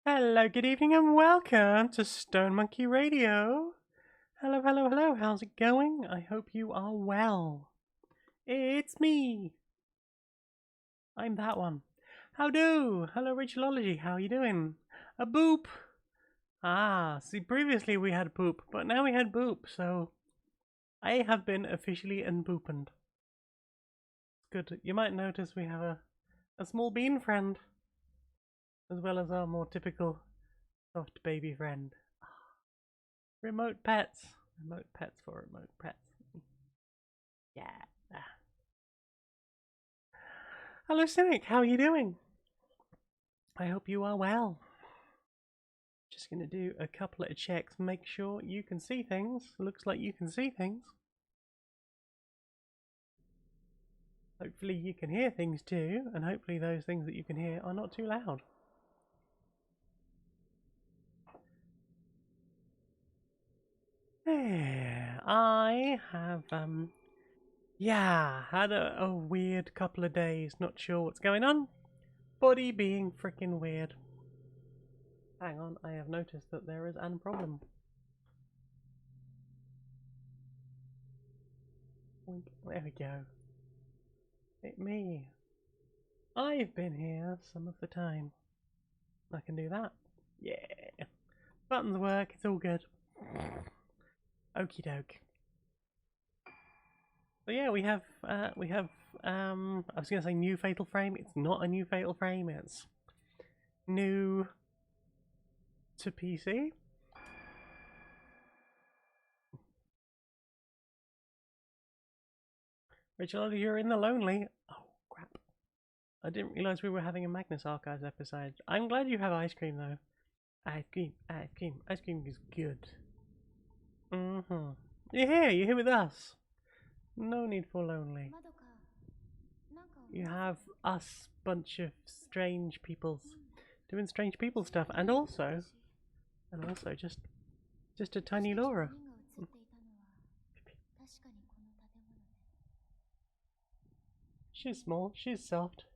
Hello, good evening, and welcome to Stone Monkey Radio. Hello, hello, hello. How's it going? I hope you are well. It's me. I'm that one. How do? Hello, Rachelology. How are you doing? A boop. Ah, see, previously we had poop, but now we had boop, so I have been officially unboopened. Good. You might notice we have a small bean friend, as well as our more typical soft baby friend. Remote pets. Remote pets for remote pets. Yeah. Hello, Cynic. How are you doing? I hope you are well. Just going to do a couple of checks. Make sure you can see things. Looks like you can see things. Hopefully you can hear things too. And hopefully those things that you can hear are not too loud. There. I have, had a weird couple of days. Not sure what's going on. Body being freaking weird. Hang on, I have noticed that there is a problem. There we go. It's me. I've been here some of the time. I can do that. Yeah. Buttons work, it's all good. Okie doke. So yeah, we have I was gonna say new fatal frame. It's not a new fatal frame, it's new to PC. Rachel, you're in the lonely. Oh crap. I didn't realise we were having a Magnus Archives episode. I'm glad you have ice cream though. Ice cream, ice cream, ice cream is good. You're here with us. No need for lonely. You have us bunch of strange peoples doing strange people stuff, and also just a tiny Laura. She's small, she's soft,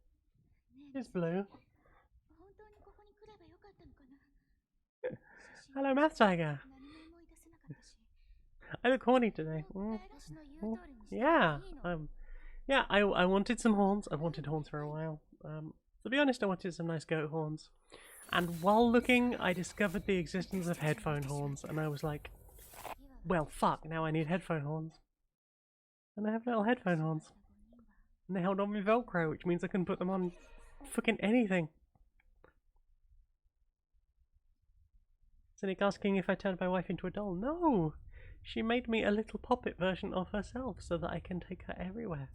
she's blue. Hello, Math Tiger. I look horny today. Yeah, I wanted some horns. I've wanted horns for a while. To be honest, I wanted some nice goat horns. And while looking, I discovered the existence of headphone horns, and I was like, well, fuck, now I need headphone horns. And I have little headphone horns. And they're held on with Velcro, which means I can put them on fucking anything. Cynic asking if I turned my wife into a doll. No! She made me a little puppet version of herself so that I can take her everywhere.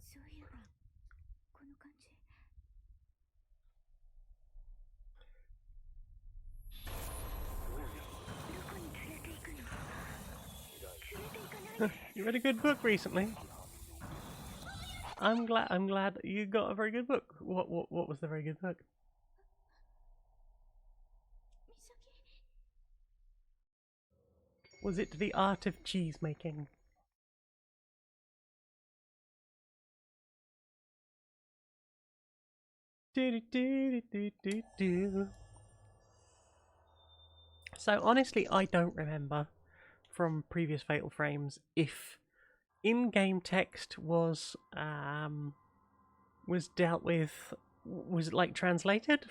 You read a good book recently. I'm glad you got a very good book. What was the very good book? Was it The Art of Cheese Making? So honestly, I don't remember from previous Fatal Frames if in-game text was dealt with. Was it like translated?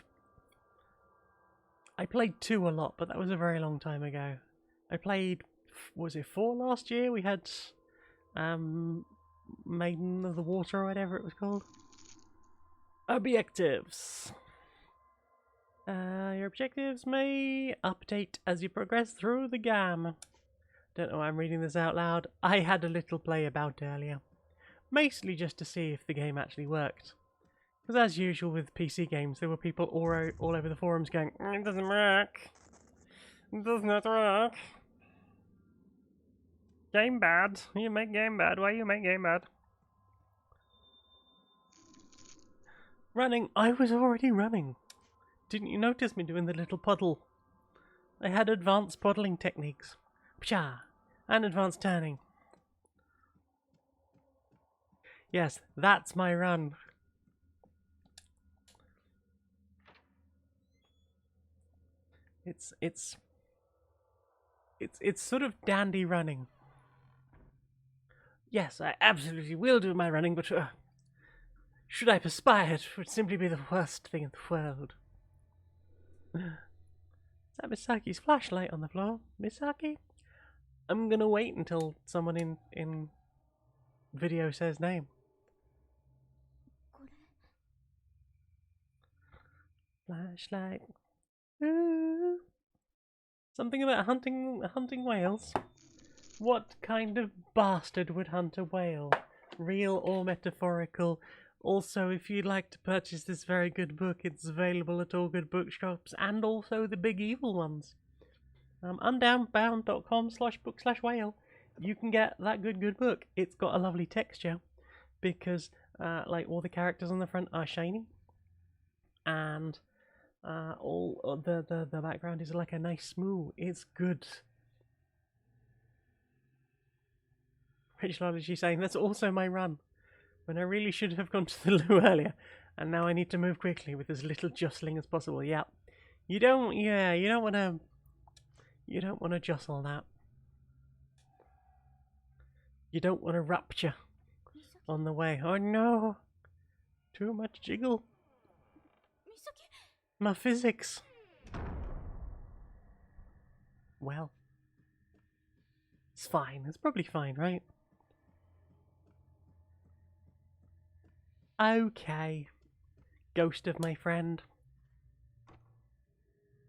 I played 2 a lot, but that was a very long time ago. I played, was it 4 last year? We had Maiden of the Water or whatever it was called. Objectives. Your objectives may update as you progress through the game. Don't know why I'm reading this out loud. I had a little play about earlier. Mostly just to see if the game actually worked. Because as usual with PC games, there were people all over the forums going, it doesn't work. It does not work. Game bad. You make game bad. Why you make game bad? Running. I was already running. Didn't you notice me doing the little puddle? I had advanced puddling techniques. Psha! And advanced turning. Yes, that's my run. It's sort of dandy running. Yes, I absolutely will do my running, but should I perspire, it would simply be the worst thing in the world. Is that Misaki's flashlight on the floor? Misaki? I'm gonna wait until someone in video says name. Flashlight. Ooh. Something about hunting whales. What kind of bastard would hunt a whale? Real or metaphorical? Also, if you'd like to purchase this very good book, it's available at all good bookshops and also the big evil ones. Undownbound.com/book/whale. You can get that good book. It's got a lovely texture because like all the characters on the front are shiny, and all the background is like a nice smooth. It's good. Rachel saying that's also my run, when I really should have gone to the loo earlier, and now I need to move quickly with as little jostling as possible. Yeah, you don't want to jostle that. You don't want to rupture on the way. Oh no, too much jiggle. My physics. Well, it's fine. It's probably fine, right? Okay. Ghost of my friend.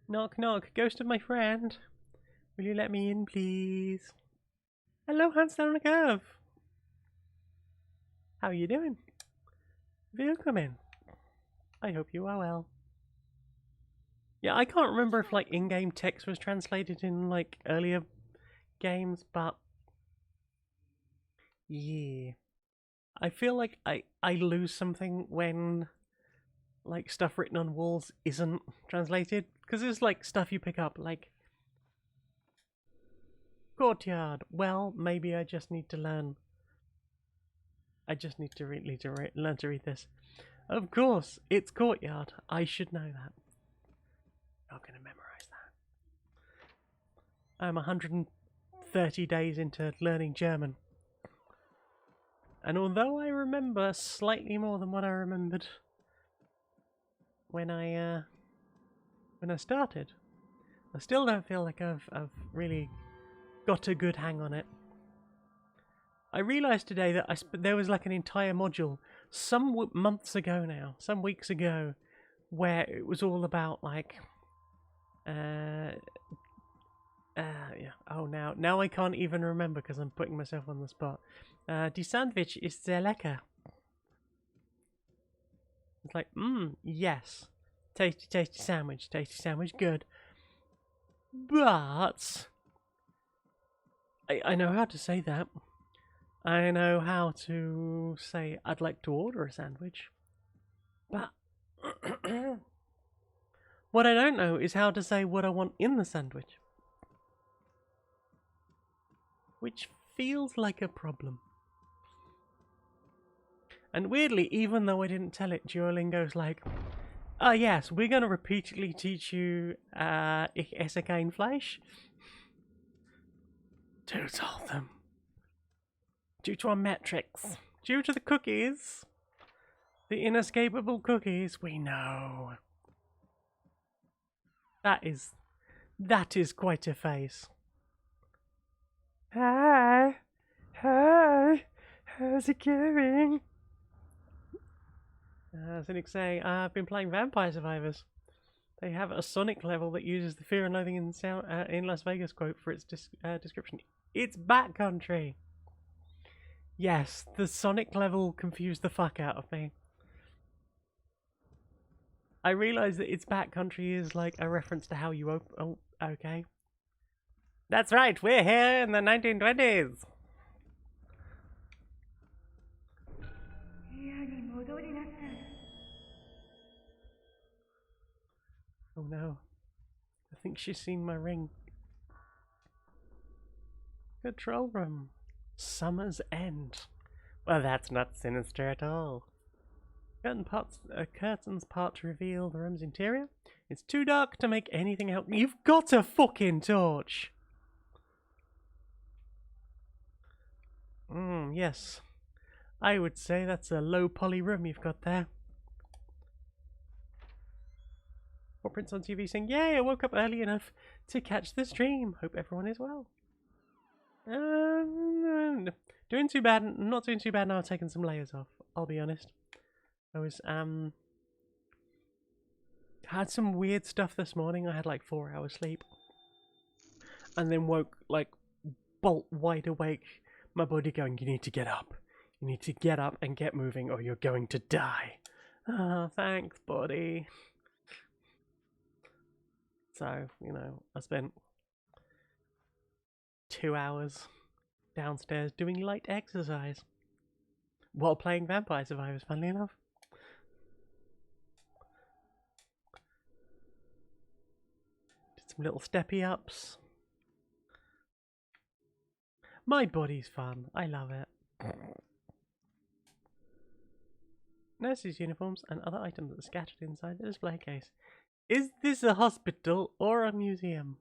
Knock knock, ghost of my friend. Will you let me in, please? Hello, hands down on a curve. How are you doing? Welcome. I hope you are well. Yeah, I can't remember if like in-game text was translated in like earlier games, but yeah. I feel like I lose something when like stuff written on walls isn't translated, because there's like stuff you pick up like courtyard. Well, maybe I just need to learn. I just need to learn to read this. Of course, it's courtyard. I should know that. Not gonna memorize that. I'm 130 days into learning German. And although I remember slightly more than what I remembered when I started, I still don't feel like I've really got a good hang on it. I realised today that there was like an entire module some months ago now, some weeks ago, where it was all about like yeah. Oh, now I can't even remember because I'm putting myself on the spot. Die Sandwich ist sehr lecker. It's like, yes. Tasty sandwich, good. But I know how to say that. I know how to say I'd like to order a sandwich. But what I don't know is how to say what I want in the sandwich. Which feels like a problem. And weirdly, even though I didn't tell it, Duolingo's like, oh yes, we're going to repeatedly teach you Ich esse kein Fleisch. Who told them? Due to our metrics. Due to the cookies. The inescapable cookies, we know. That is quite a face. Hi, how's it going? Cynic saying, I've been playing Vampire Survivors. They have a Sonic level that uses the Fear and Loathing in Las Vegas quote for its description. It's backcountry. Yes, the Sonic level confused the fuck out of me. I realised that its backcountry is like a reference to how you open. Oh, okay. That's right, we're here in the 1920s. Oh no. I think she's seen my ring. Control room. Summer's End. Well, that's not sinister at all. Curtains part to reveal the room's interior. It's too dark to make anything out. You've got a fucking torch! Yes. I would say that's a low poly room you've got there. Or Prince on TV saying, "Yay, I woke up early enough to catch the stream. Hope everyone is well." Doing too bad. Not doing too bad now. I've taken some layers off. I'll be honest. I was had some weird stuff this morning. I had like 4 hours sleep, and then woke like bolt wide awake. My body going, "You need to get up. You need to get up and get moving, or you're going to die." Ah, thanks, buddy. So, you know, I spent 2 hours downstairs doing light exercise while playing Vampire Survivors, funnily enough. Did some little steppy ups. My body's fun. I love it. Nurses' uniforms and other items are scattered inside the display case. Is this a hospital or a museum?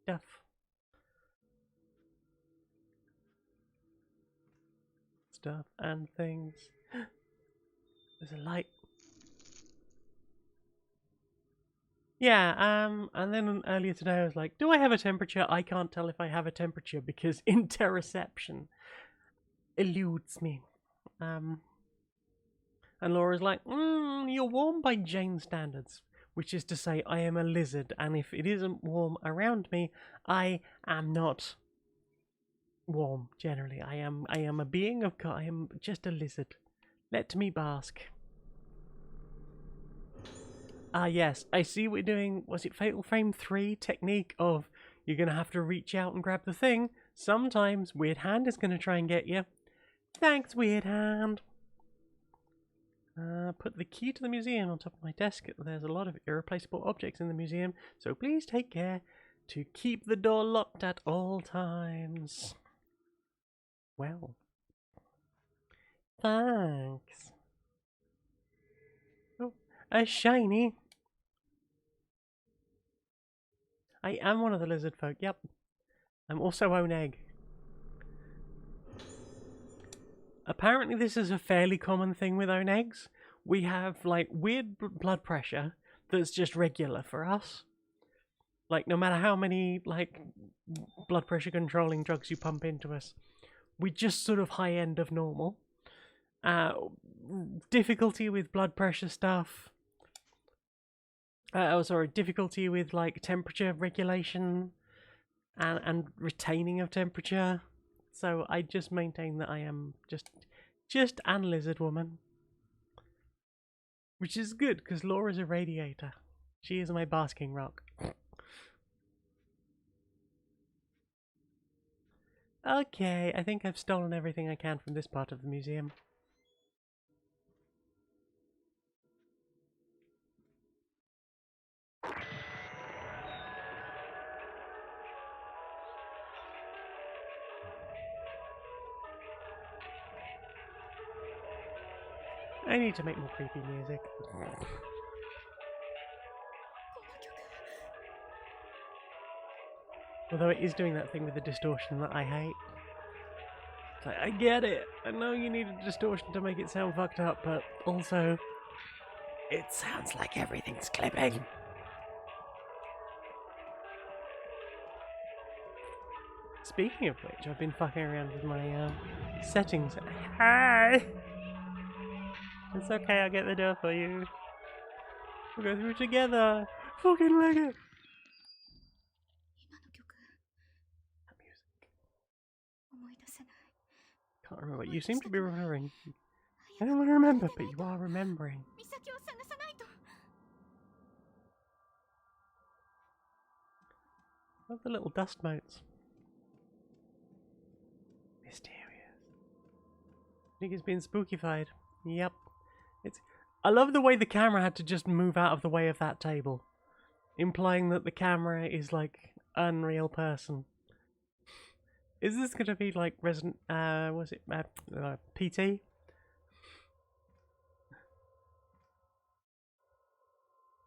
Stuff. Stuff and things. There's a light. Yeah, and then earlier today I was like, do I have a temperature? I can't tell if I have a temperature because interoception eludes me. And Laura's like, you're warm by Jane standards. Which is to say, I am a lizard, and if it isn't warm around me, I am not warm, generally. I am a being of I am just a lizard. Let me bask. Ah, yes, I see we're doing, was it Fatal Frame 3 technique of you're going to have to reach out and grab the thing. Sometimes Weird Hand is going to try and get you. Thanks, Weird Hand. Put the key to the museum on top of my desk. There's a lot of irreplaceable objects in the museum, so please take care to keep the door locked at all times. Well, thanks. Oh, a shiny. I am one of the lizard folk, yep. I'm also own egg. Apparently this is a fairly common thing with own eggs. We have like weird blood pressure that's just regular for us. Like no matter how many like blood pressure controlling drugs you pump into us, we just sort of high end of normal. Difficulty with blood pressure stuff. Difficulty with like temperature regulation and retaining of temperature. So I just maintain that I am just an lizard woman. Which is good, because Laura's a radiator. She is my basking rock. Okay, I think I've stolen everything I can from this part of the museum. I need to make more creepy music. Although it is doing that thing with the distortion that I hate. It's like, I get it. I know you need a distortion to make it sound fucked up, but also, it sounds like everything's clipping. Speaking of which, I've been fucking around with my settings. Hi! It's okay, I'll get the door for you. We'll go through together. Fucking leg it. That music. Can't remember. You seem to be remembering. I don't remember, but you are remembering. Love the little dust motes. Mysterious. I think it's been spookified. Yep. I love the way the camera had to just move out of the way of that table, implying that the camera is like an unreal person. Is this gonna be like Resident, was it, PT?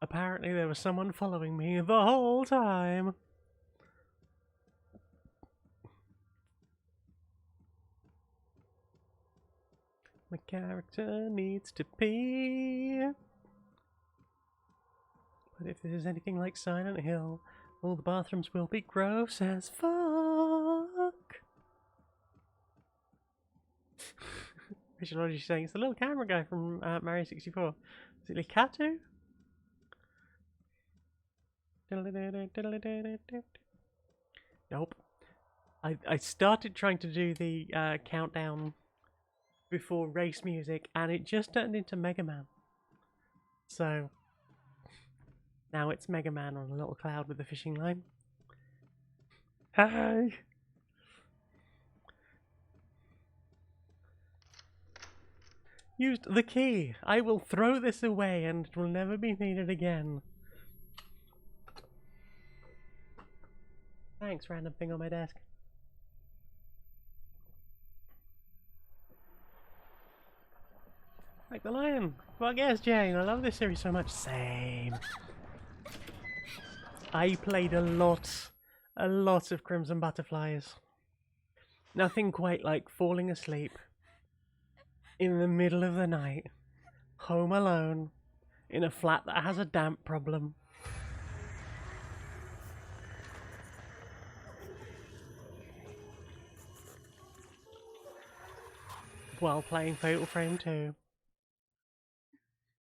Apparently there was someone following me the whole time. My character needs to pee. But if this is anything like Silent Hill, all the bathrooms will be gross as fuck. Visual Logic saying it's the little camera guy from Mario 64. Is it Likatu? Nope. I started trying to do the countdown before race music and it just turned into Mega Man. So now it's Mega Man on a little cloud with a fishing line. Hey! Used the key! I will throw this away and it will never be needed again. Thanks, random thing on my desk. Like the lion! Well, yes, Jane, I love this series so much. Same. I played a lot of Crimson Butterflies. Nothing quite like falling asleep in the middle of the night, home alone, in a flat that has a damp problem. While playing Fatal Frame 2.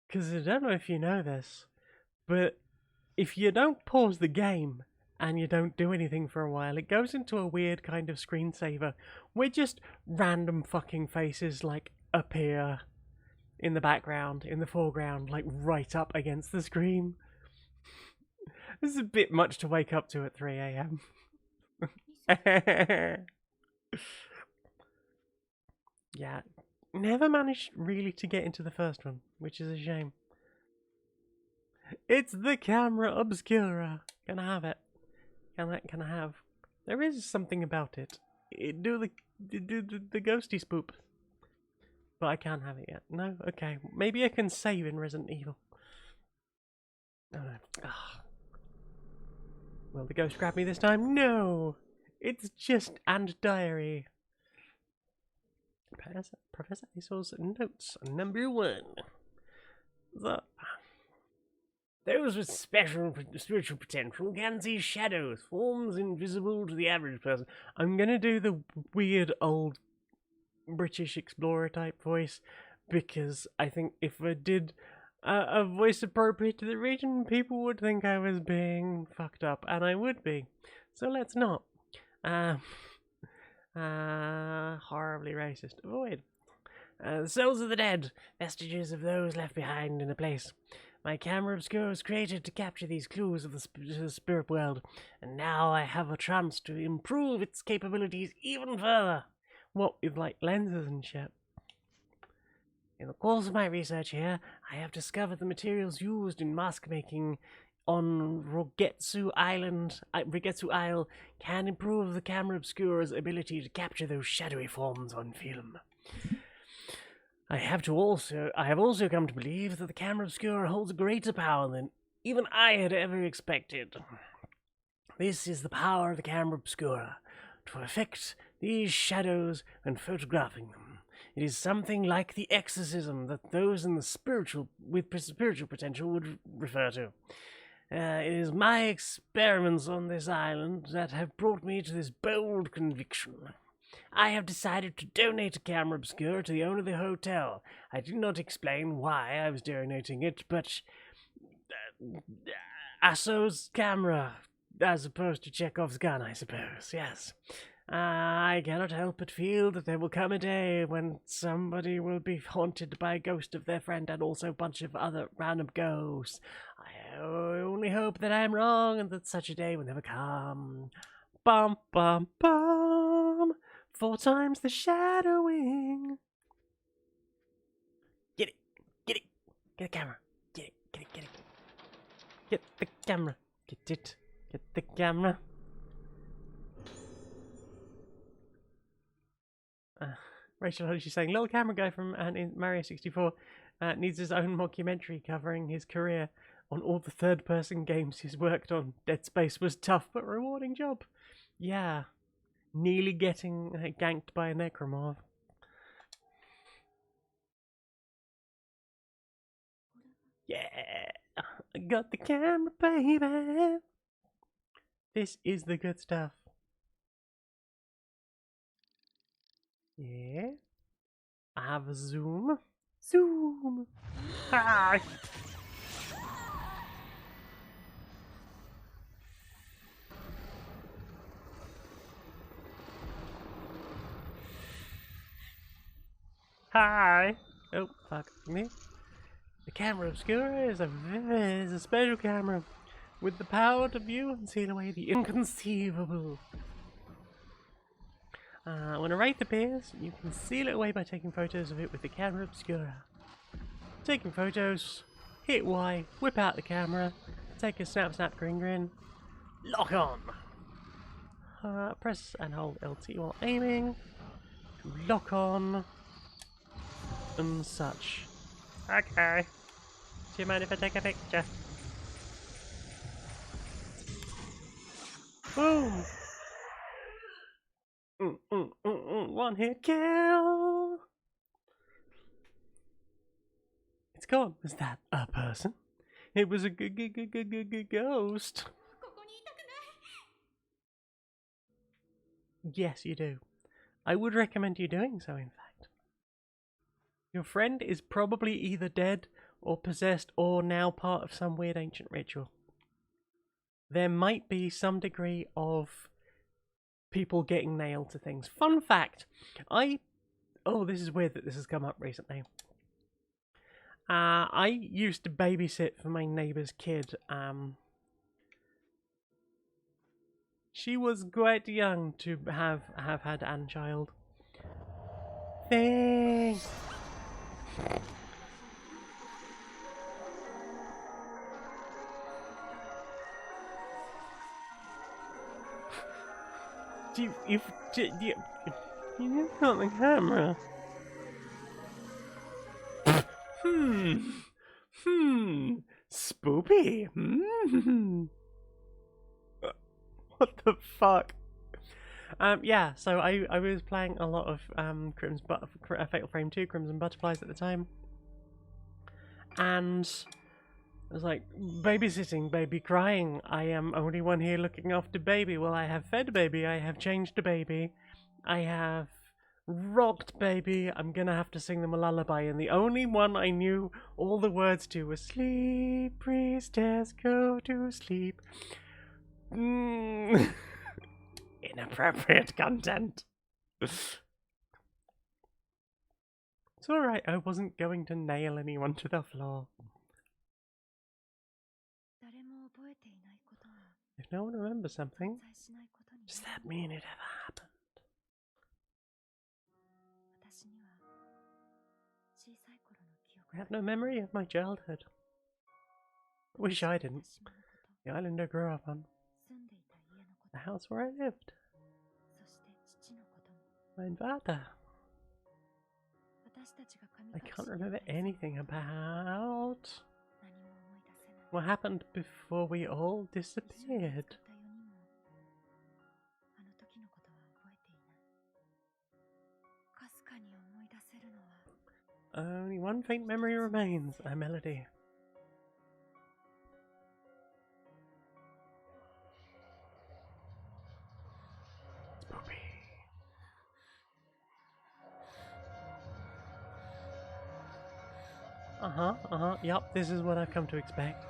Because I don't know if you know this, but if you don't pause the game and you don't do anything for a while, it goes into a weird kind of screensaver where just random fucking faces like appear in the background, in the foreground, like right up against the screen. This is a bit much to wake up to at 3 AM. Yeah, never managed really to get into the first one, which is a shame. It's the camera obscura. Can I have it? Can I have? There is something about it. It do the ghosty spoop. But I can't have it yet. No? Okay. Maybe I can save in Resident Evil. Oh no. Ugh. Will the ghost grab me this time? No! It's just and diary. Professor Asol's notes. Number 1. Those with special spiritual potential can see shadows, forms invisible to the average person. I'm gonna do the weird old British explorer type voice because I think if I did a voice appropriate to the region, people would think I was being fucked up, and I would be. So let's not. Horribly racist. Avoid. The souls of the dead, vestiges of those left behind in a place. My camera obscura was created to capture these clues of the spirit world, and now I have a chance to improve its capabilities even further. What, with like lenses and shit? In the course of my research here, I have discovered the materials used in mask making on Rogetsu Isle can improve the camera obscura's ability to capture those shadowy forms on film. I have also come to believe that the camera obscura holds greater power than even I had ever expected. This is the power of the camera obscura, to affect these shadows when photographing them. It is something like the exorcism that those in the with spiritual potential would refer to. It is my experiments on this island that have brought me to this bold conviction. I have decided to donate a camera obscura to the owner of the hotel. I did not explain why I was donating it, but Asso's camera, as opposed to Chekhov's gun, I suppose, yes. I cannot help but feel that there will come a day when somebody will be haunted by a ghost of their friend and also a bunch of other random ghosts. I only hope that I am wrong and that such a day will never come. Bum bum bum. 4 times the shadowing. Get it. Get it. Get the camera. Get it. Get it. Get it. Get the camera. Get it. Get the camera. Rachel, she's saying, little camera guy from in Mario 64 needs his own mockumentary covering his career on all the third-person games he's worked on. Dead Space was tough but rewarding job. Yeah, nearly getting ganked by a necromorph. Yeah, I got the camera, baby. This is the good stuff. Yeah. I have a zoom. Zoom. Hi. Hi. Oh, fuck me. The camera obscura is a special camera with the power to view and seal away the inconceivable. When a wraith appears, you can seal it away by taking photos of it with the camera obscura. Taking photos, hit Y, whip out the camera, take a snap, grin, lock on. Press and hold LT while aiming to lock on and such. Okay. Do you mind if I take a picture? Boom! One hit kill! It's gone. Is that a person? It was a ghost. Yes, you do. I would recommend you doing so, in fact. Your friend is probably either dead or possessed or now part of some weird ancient ritual. There might be some degree of people getting nailed to things. Fun fact, oh, this is weird that this has come up recently. I used to babysit for my neighbour's kid. She was quite young to have had an child. Thanks. You've got the camera. Spoopy. What the fuck? Yeah, so I was playing a lot of Fatal Frame 2, Crimson Butterflies at the time. And I was like, babysitting, baby crying. I am only one here looking after baby. Well, I have fed baby, I have changed baby, I have rocked baby. I'm gonna have to sing them a lullaby, and the only one I knew all the words to was sleep, priestess, go to sleep. Inappropriate content. It's alright, I wasn't going to nail anyone to the floor. If no one remembers something, does that mean it ever happened? I have no memory of my childhood. I wish I didn't. The island I grew up on. The house where I lived. My father. I can't remember anything about what happened before we all disappeared. Only one faint memory remains, a melody. Spoopy. Yup, this is what I've come to expect.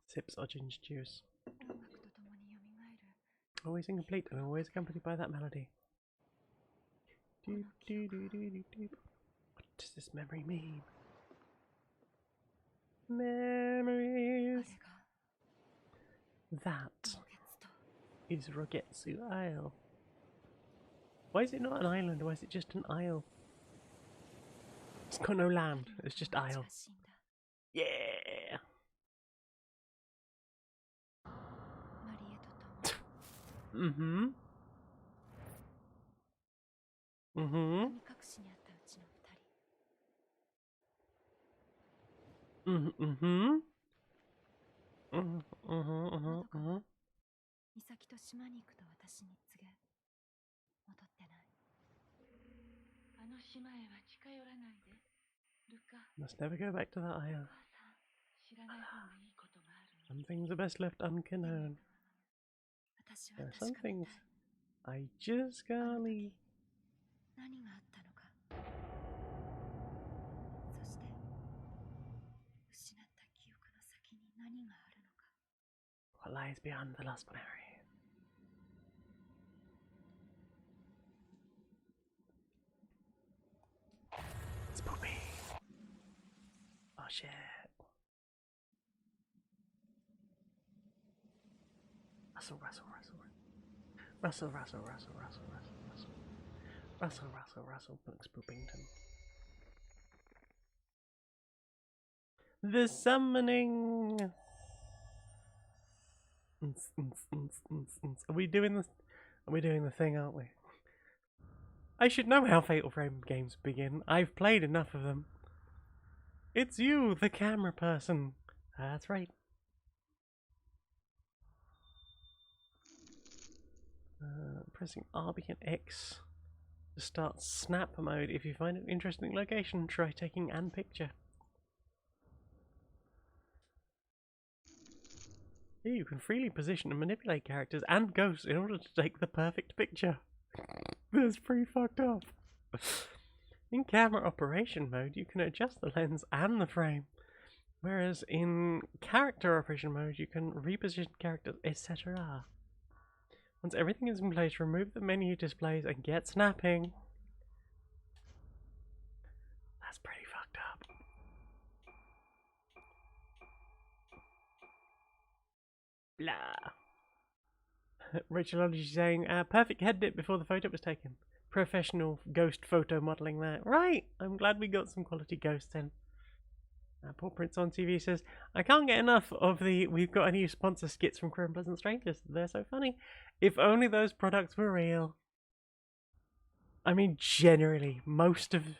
Sips orange juice. Always incomplete and always accompanied by that melody. Doop, doop, doop, doop, doop. What does this memory mean? Memories. That is Rogetsu Isle. Why is it not an island? Why is it just an isle? It's got no land. It's just isle. Yeah. Mm-hmm. Mm-hmm. Mm-hmm. Mm-hmm. 美咲と島に行くと私に告げ、戻ってない。あの島へは近寄らないで、ルカ。 Must never go back to that isle. お母さん、知らない方がいいことがあるの。 Some things are best left unknown. 私 There は are some 確かめ things たい。 I just あ can't の leave. 時何があったのか。そして失った記憶の先に何があるのか。 What lies beyond the lost memory? It's poopy. Oh shit. Russell. Russell, Brooks Poopington. The summoning. Are we doing this? Are we doing the thing, aren't we? I should know how Fatal Frame games begin. I've played enough of them. It's you, the camera person. That's right. Pressing RB and X to start snap mode. If you find an interesting location, try taking an picture. Here you can freely position and manipulate characters and ghosts in order to take the perfect picture. That's pretty fucked up. In camera operation mode, you can adjust the lens and the frame, whereas in character operation mode, you can reposition characters, etc. Once everything is in place, remove the menu displays and get snapping. That's pretty fucked up. Blah. Rachelology saying, perfect head dip before the photo was taken. Professional ghost photo modelling there. Right, I'm glad we got some quality ghosts in. Paul Prince on TV says, I can't get enough of the we've got a new sponsor skits from Queer and Pleasant Strangers. They're so funny. If only those products were real. I mean, generally, most of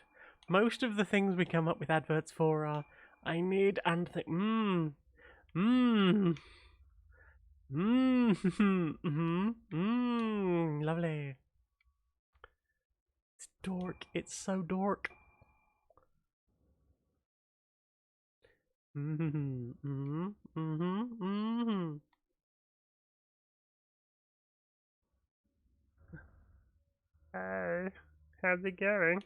the things we come up with adverts for are, I need and think, lovely. It's dork. It's so dork. Hey, how's it going?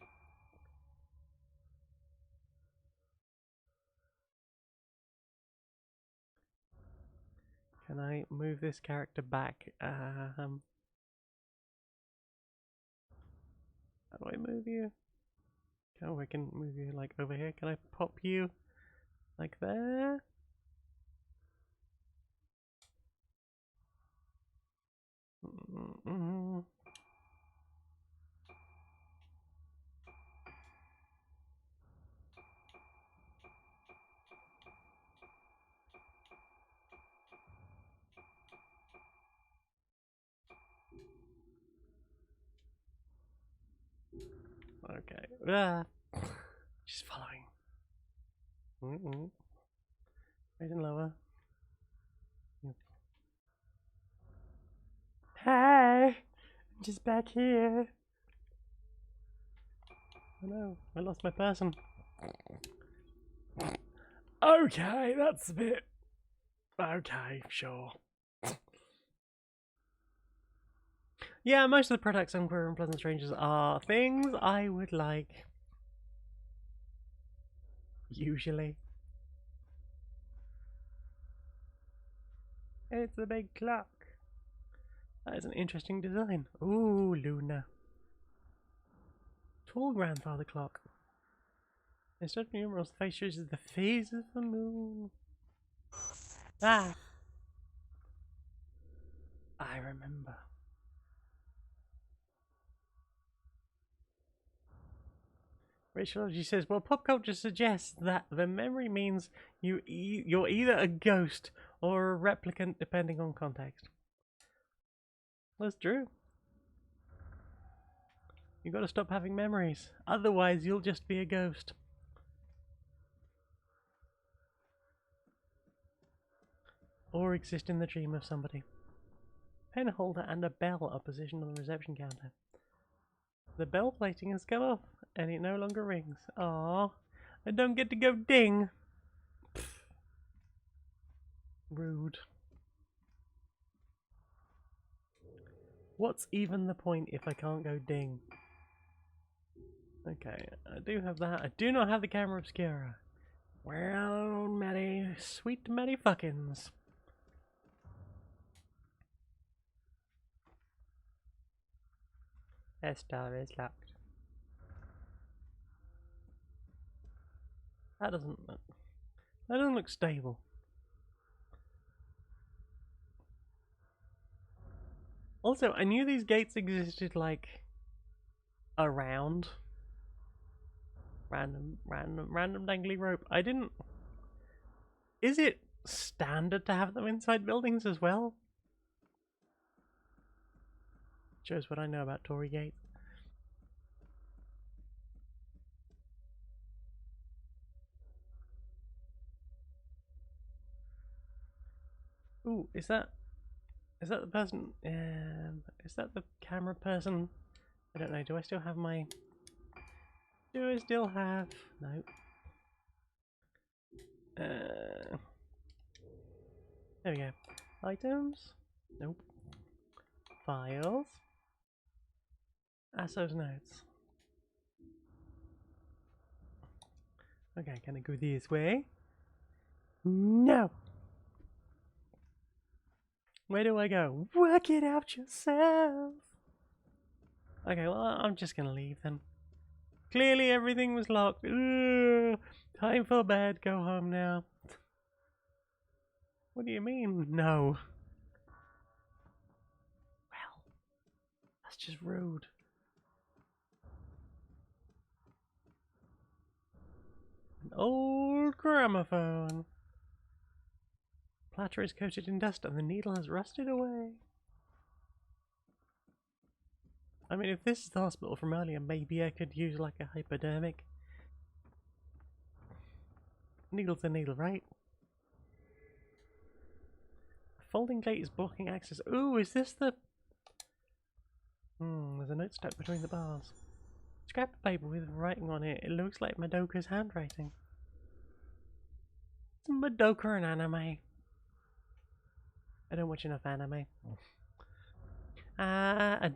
Can I move this character back? How do I move you? Oh, I can move you like over here. Can I pop you like there? Okay. She's following. Right and lower. Hey! I'm just back here. Oh no, I lost my person. Okay, that's a bit... Okay, sure. Yeah, most of the products on Queer and Pleasant Strangers are things I would like. Usually. It's a big clock. That is an interesting design. Ooh, Luna. Tall grandfather clock. Instead of numerals, the face shows the phase of the moon. Ah! I remember. Rachel says, well, pop culture suggests that the memory means you're either a ghost or a replicant depending on context. That's true. You gotta stop having memories, otherwise you'll just be a ghost. Or exist in the dream of somebody. Pen holder and a bell are positioned on the reception counter. The bell plating has come off, and it no longer rings. Aww, I don't get to go ding. Pfft. Rude. What's even the point if I can't go ding? Okay, I do have that. I do not have the camera obscura. Well, Matty, sweet Matty fuckins. This door is locked. That doesn't look stable. Also, I knew these gates existed like around random dangly rope. I didn't. Is it standard to have them inside buildings as well? Shows what I know about Tory gates. Ooh, is that the person? Is that the camera person? I don't know. Do I still have my? Do I still have? No. There we go. Items? Nope. Files. Asso's notes. Okay, can I go this way? No! Where do I go? Work it out yourself! Okay, well, I'm just gonna leave then. Clearly everything was locked. Ugh, time for bed, go home now. What do you mean, no? Well, that's just rude. An old gramophone. Platter is coated in dust and the needle has rusted away. I mean, if this is the hospital from earlier, maybe I could use like a hypodermic. Needle's a needle, right? Folding gate is blocking access. Ooh, is this the... there's a note stuck between the bars. Scrap of paper with writing on it. It looks like Madoka's handwriting. It's Madoka an anime. I don't watch enough anime. A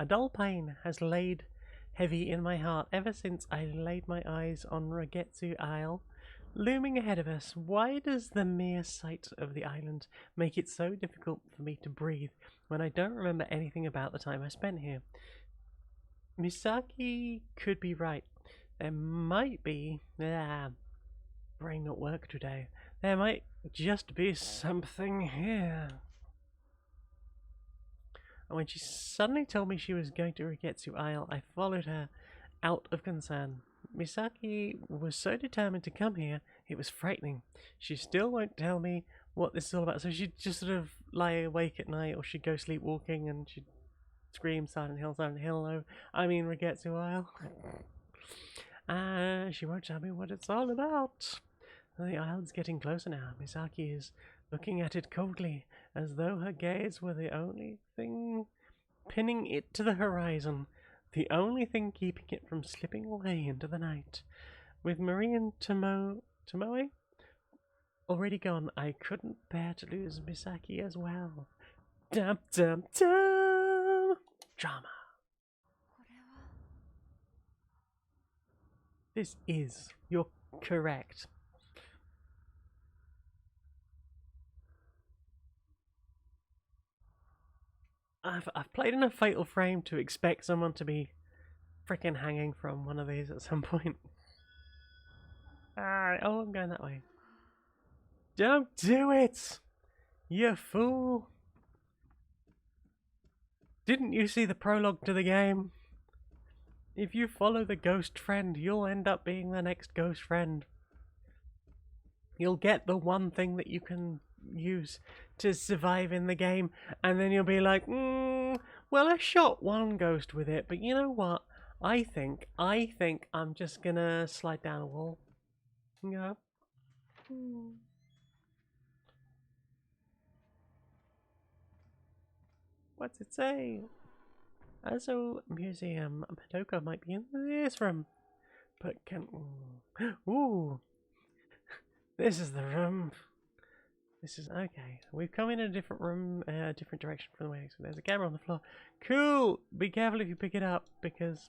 dull pain has laid heavy in my heart ever since I laid my eyes on Ragetsu Isle. Looming ahead of us, why does the mere sight of the island make it so difficult for me to breathe when I don't remember anything about the time I spent here? Misaki could be right. There might be... brain not work today. There might just be something here. And when she suddenly told me she was going to Ragetsu Isle, I followed her out of concern. Misaki was so determined to come here, it was frightening. She still won't tell me what this is all about, so she'd just sort of lie awake at night, or she'd go sleepwalking and she'd scream, Silent Hill, no, I mean Ragetsu Isle. She won't tell me what it's all about. The island's getting closer now. Misaki is looking at it coldly, as though her gaze were the only thing pinning it to the horizon, the only thing keeping it from slipping away into the night. With Marie and Tomoe already gone, I couldn't bear to lose Misaki as well. Dum dum dum! Drama. This is. You're correct. I've played enough Fatal Frame to expect someone to be freaking hanging from one of these at some point. Alright, oh, I'm going that way. Don't do it! You fool! Didn't you see the prologue to the game? If you follow the ghost friend, you'll end up being the next ghost friend. You'll get the one thing that you can use to survive in the game, and then you'll be like, well, I shot one ghost with it, but you know what? I think I'm just gonna slide down a wall. Yeah. What's it say? Also, museum. Madoka might be in this room, but can. Ooh, this is the room. This is okay. We've come in a different room, different direction from the way. So there's a camera on the floor. Cool. Be careful if you pick it up because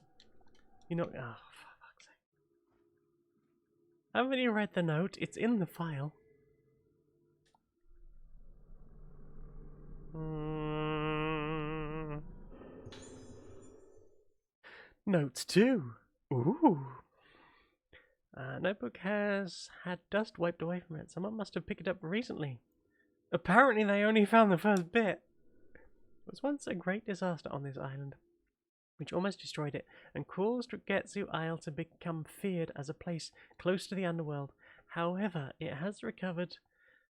you're not. Oh, for fuck's sake! Haven't you read the note? It's in the file. Notes too. Ooh. Notebook has had dust wiped away from it. Someone must have picked it up recently. Apparently they only found the first bit. There was once a great disaster on this island, which almost destroyed it, and caused Getsu Isle to become feared as a place close to the underworld. However, it has recovered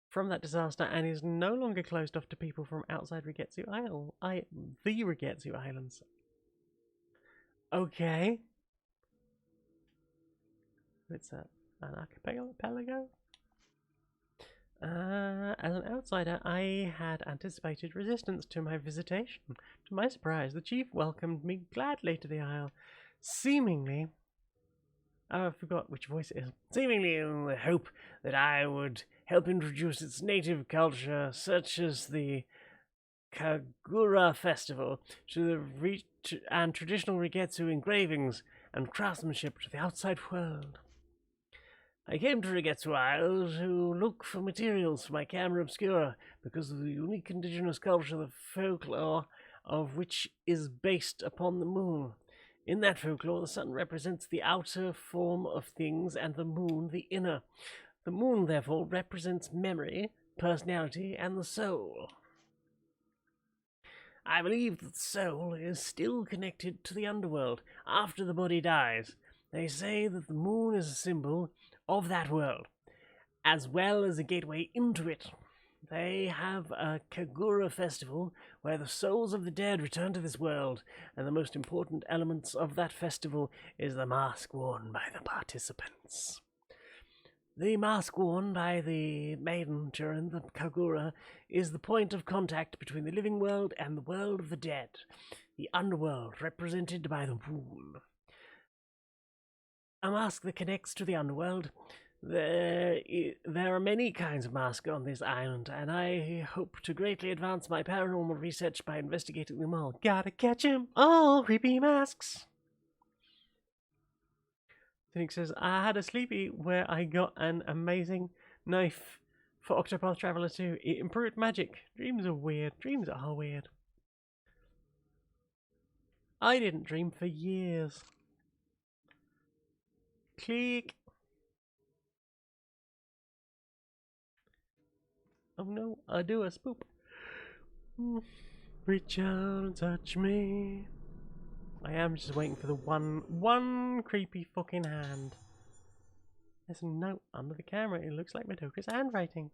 from that disaster and is no longer closed off to people from outside Rigetsu Isle. The Rigetsu Islands. Okay. What's that? An archipelago? As an outsider, I had anticipated resistance to my visitation. To my surprise, the chief welcomed me gladly to the isle, seemingly... Oh, I forgot which voice it is. Seemingly in the hope that I would help introduce its native culture, such as the Kagura Festival, to the and traditional Rigetsu engravings and craftsmanship to the outside world. I came to Rigetsu Isle to look for materials for my camera obscura because of the unique indigenous culture, the folklore of which is based upon the moon. In that folklore, the sun represents the outer form of things and the moon the inner. The moon, therefore, represents memory, personality, and the soul. I believe that the soul is still connected to the underworld after the body dies. They say that the moon is a symbol of that world, as well as a gateway into it. They have a Kagura festival where the souls of the dead return to this world, and the most important elements of that festival is the mask worn by the participants. The mask worn by the maiden during the Kagura is the point of contact between the living world and the world of the dead, the underworld represented by the moon. A mask that connects to the underworld. There are many kinds of masks on this island, and I hope to greatly advance my paranormal research by investigating them all. Gotta catch 'em all, creepy masks. Phoenix says, I had a sleepy where I got an amazing knife for Octopath Traveler 2. It improved magic. Dreams are weird. Dreams are weird. I didn't dream for years. Click. Oh no, I do a spoop. Reach out and touch me. I am just waiting for the one creepy fucking hand. There's a note under the camera. It looks like Madoka's handwriting.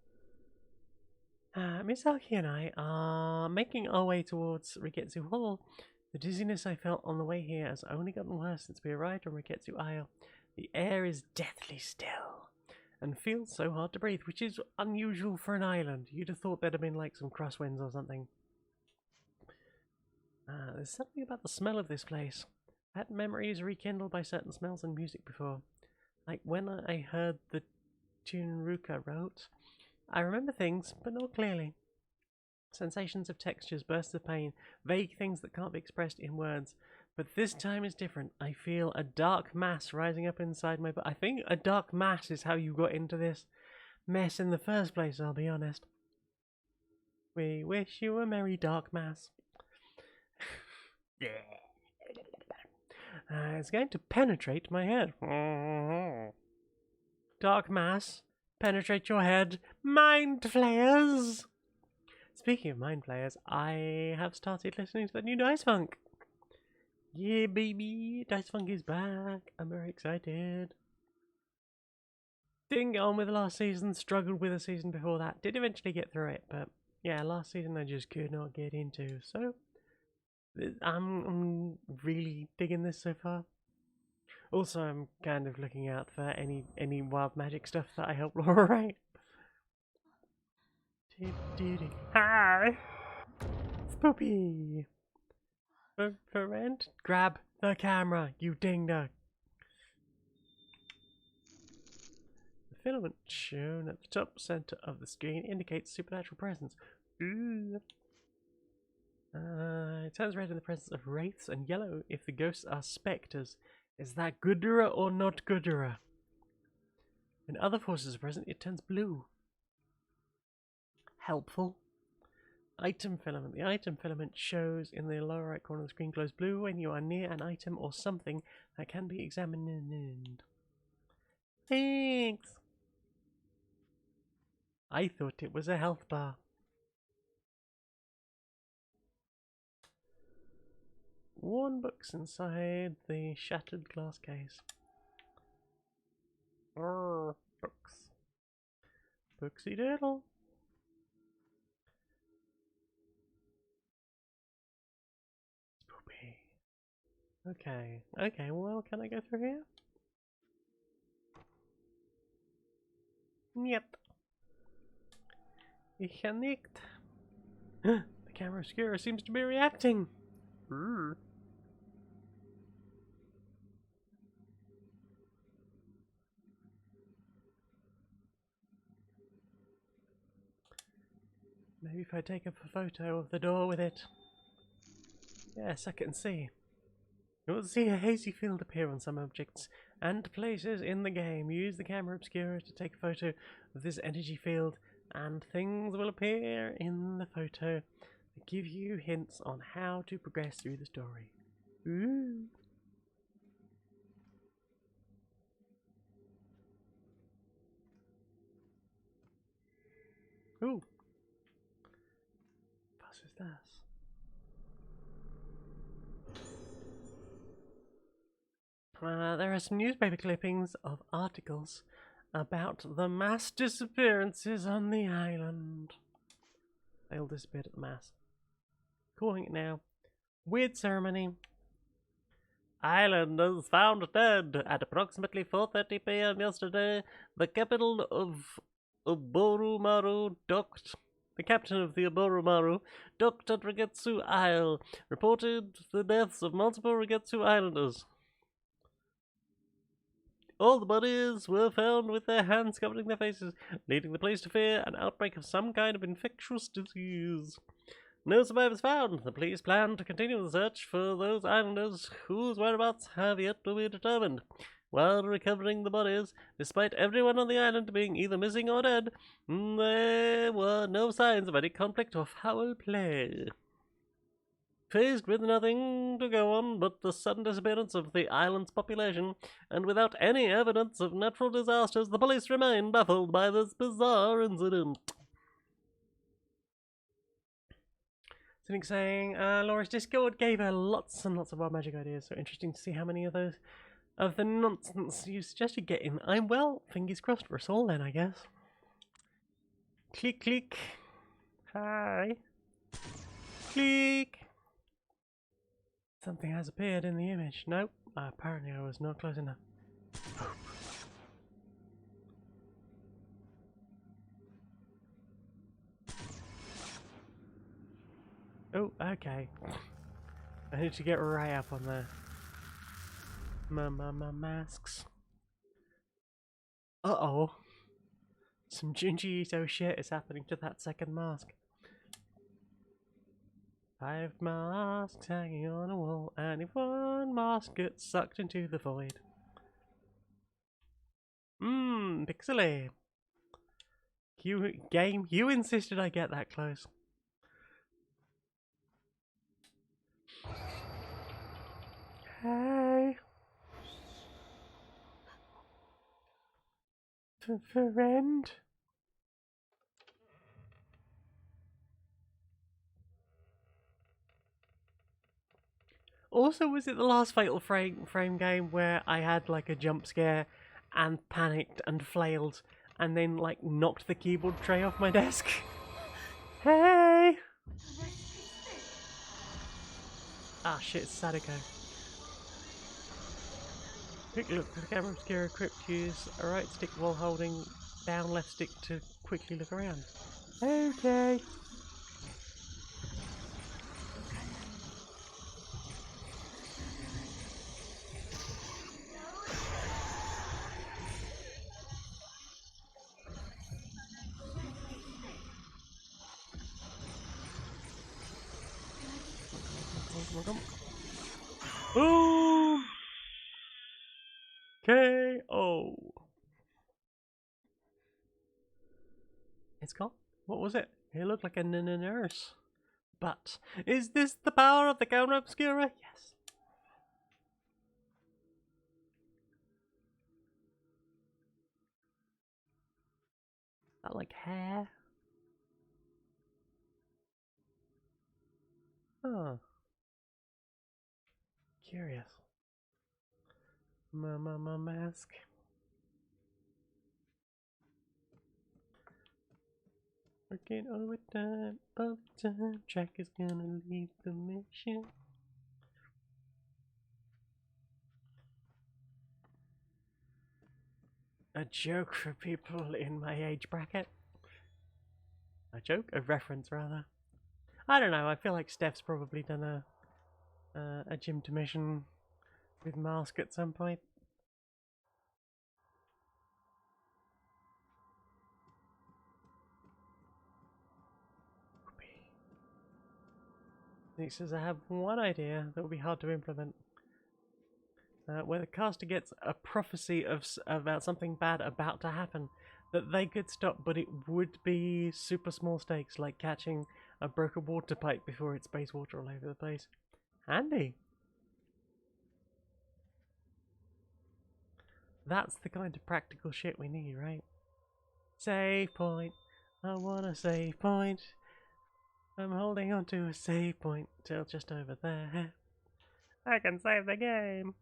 Misaki and I are making our way towards Rigetsu Hall. The dizziness I felt on the way here has only gotten worse since we arrived on Rigetsu Isle. The air is deathly still and feels so hard to breathe, which is unusual for an island. You'd have thought there'd have been like some crosswinds or something. There's something about the smell of this place. I had memories rekindled by certain smells and music before. Like when I heard the tune Ruka wrote. I remember things, but not clearly. Sensations of textures, bursts of pain, vague things that can't be expressed in words. But this time is different. I feel a dark mass rising up inside my body. I think a dark mass is how you got into this mess in the first place, I'll be honest. We wish you a merry dark mass. It's going to penetrate my head. Dark mass, penetrate your head. Mind flayers! Speaking of Mind Players, I have started listening to the new Dice Funk. Yeah, baby, Dice Funk is back. I'm very excited. Didn't get on with the last season, struggled with the season before that. Did eventually get through it, but yeah, last season I just could not get into. So I'm really digging this so far. Also, I'm kind of looking out for any wild magic stuff that I help Laura write. Hi, Spoopy. For rent, grab the camera, you ding duck. The filament shown at the top center of the screen indicates supernatural presence. Ooh. It turns red in the presence of wraiths and yellow if the ghosts are spectres. Is that Goodera or not Goodera? When other forces are present, it turns blue. Helpful. Item filament. The item filament shows in the lower right corner of the screen glows blue when you are near an item or something that can be examined. Thanks! I thought it was a health bar. Worn books inside the shattered glass case. Books. Booksy doodle. Spoopy. Okay, well, can I go through here? Yep. Ich kann nicht. The camera obscura seems to be reacting. Maybe if I take a photo of the door with it. Yes, I can see. You'll see a hazy field appear on some objects and places in the game. Use the camera obscura to take a photo of this energy field, and things will appear in the photo that give you hints on how to progress through the story. Ooh. Ooh. Was ist das? There are some newspaper clippings of articles about the mass disappearances on the island. They all disappeared at the mass. Calling it now. Weird ceremony. Islanders found dead at approximately 4:30 p.m. yesterday. The capital of Oborumaru docked. The captain of the Oborumaru docked at Regetsu Isle reported the deaths of multiple Regetsu Islanders. All the bodies were found with their hands covering their faces, leading the police to fear an outbreak of some kind of infectious disease. No survivors found. The police plan to continue the search for those islanders whose whereabouts have yet to be determined. While recovering the bodies, despite everyone on the island being either missing or dead, there were no signs of any conflict or foul play. Faced with nothing to go on but the sudden disappearance of the island's population, and without any evidence of natural disasters, the police remain baffled by this bizarre incident. Something saying, Laura's Discord gave her lots and lots of wild magic ideas, so interesting to see how many of those, of the nonsense you suggested getting. I'm well, fingers crossed for us all then, I guess. Click, click. Hi. Click. Something has appeared in the image. Nope, apparently I was not close enough. Oh, okay. I need to get right up on there. My masks. Uh-oh. Some Junji Ito shit is happening to that second mask. 5 masks hanging on a wall, and if one mask gets sucked into the void. Pixely. Game, you insisted I get that close. Hey. Friend. Also, was it the last Fatal Frame game where I had like a jump scare and panicked and flailed and then like knocked the keyboard tray off my desk? Hey! Ah shit, it's Sadako. Quick look for the camera obscura equipped. Use a right stick while holding down left stick to quickly look around. Okay. Boom! KO. It's gone. What was it? It looked like a nurse. But is this the power of the camera obscura? Yes. That like hair? Huh. Curious. My mask. Working overtime. Jack is gonna leave the mission. A joke for people in my age bracket. A joke? A reference, rather. I don't know. I feel like Steph's probably done a gym to mission with Mask at some point. He says, I have one idea that will be hard to implement. Where the caster gets a prophecy about something bad about to happen that they could stop, but it would be super small stakes, like catching a broken water pipe before it sprays water all over the place. Handy. That's the kind of practical shit we need, right? Save point. I want a save point. I'm holding on to a save point till just over there. I can save the game.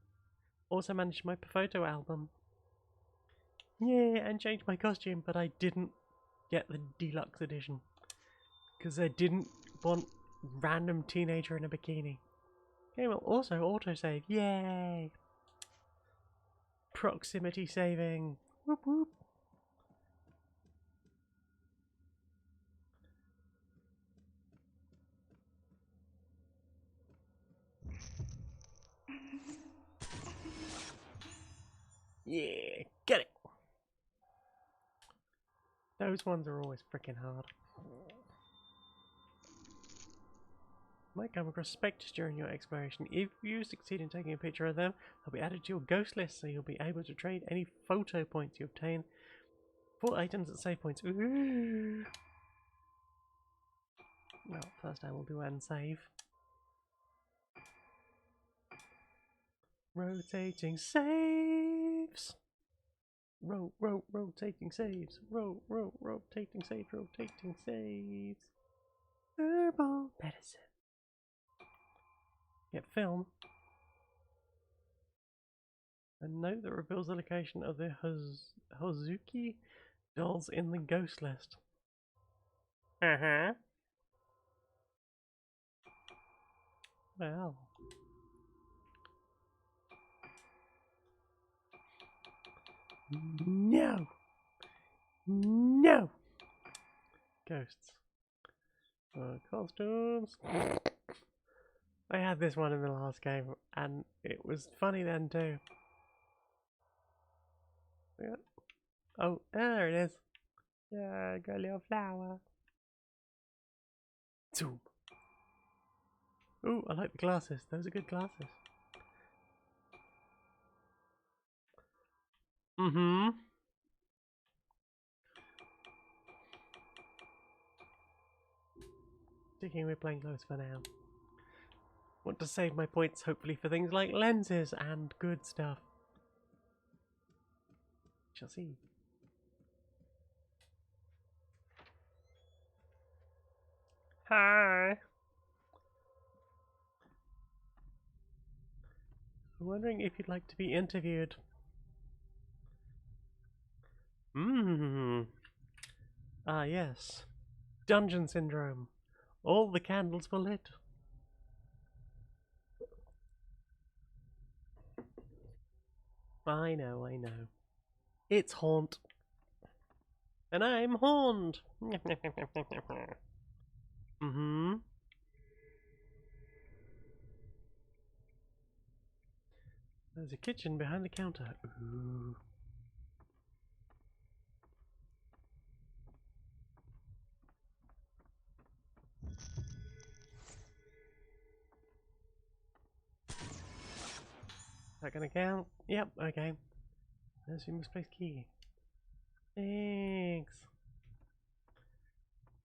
Also managed my photo album. Yeah, and changed my costume, but I didn't get the deluxe edition. Because I didn't want random teenager in a bikini. Game will also autosave. Yay! Proximity saving. Whoop whoop. Yeah, get it! Those ones are always freaking hard. Might come across spectres during your exploration. If you succeed in taking a picture of them, they'll be added to your ghost list, so you'll be able to trade any photo points you obtain for items at save points. Ooh. Well, first I will do and save. Rotating saves. Rotating saves. Rotating saves. Rotating saves. Herbal medicine. Get film. A note that reveals the location of the Hozuki dolls in the ghost list. Uh-huh. Well. No! No! Ghosts. Costumes. I had this one in the last game, and it was funny then too. Yeah. Oh, there it is. Yeah, got a little flower. Zoom. Ooh, I like the glasses. Those are good glasses. Mm-hmm. Sticking with plain clothes for now. Want to save my points, hopefully, for things like lenses and good stuff. Shall see. Hi. I'm wondering if you'd like to be interviewed. Ah, yes. Dungeon syndrome. All the candles were lit. I know, I know. It's haunt. And I'm horned. There's a kitchen behind the counter. Ooh. Is that gonna count? Yep, okay. There's your misplaced key. Thanks.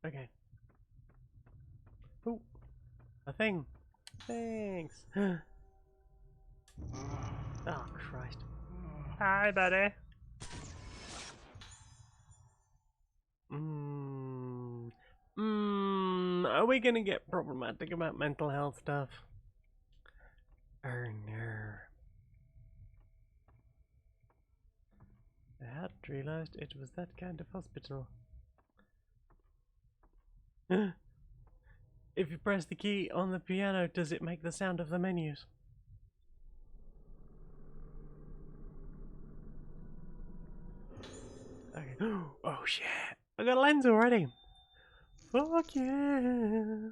Okay. Ooh. A thing. Thanks. Oh, Christ. Hi, buddy. Are we gonna get problematic about mental health stuff? Oh no. I hadn't realized it was that kind of hospital. If you press the key on the piano, does it make the sound of the menus? Okay. Oh shit! I got a lens already! Fuck yeah!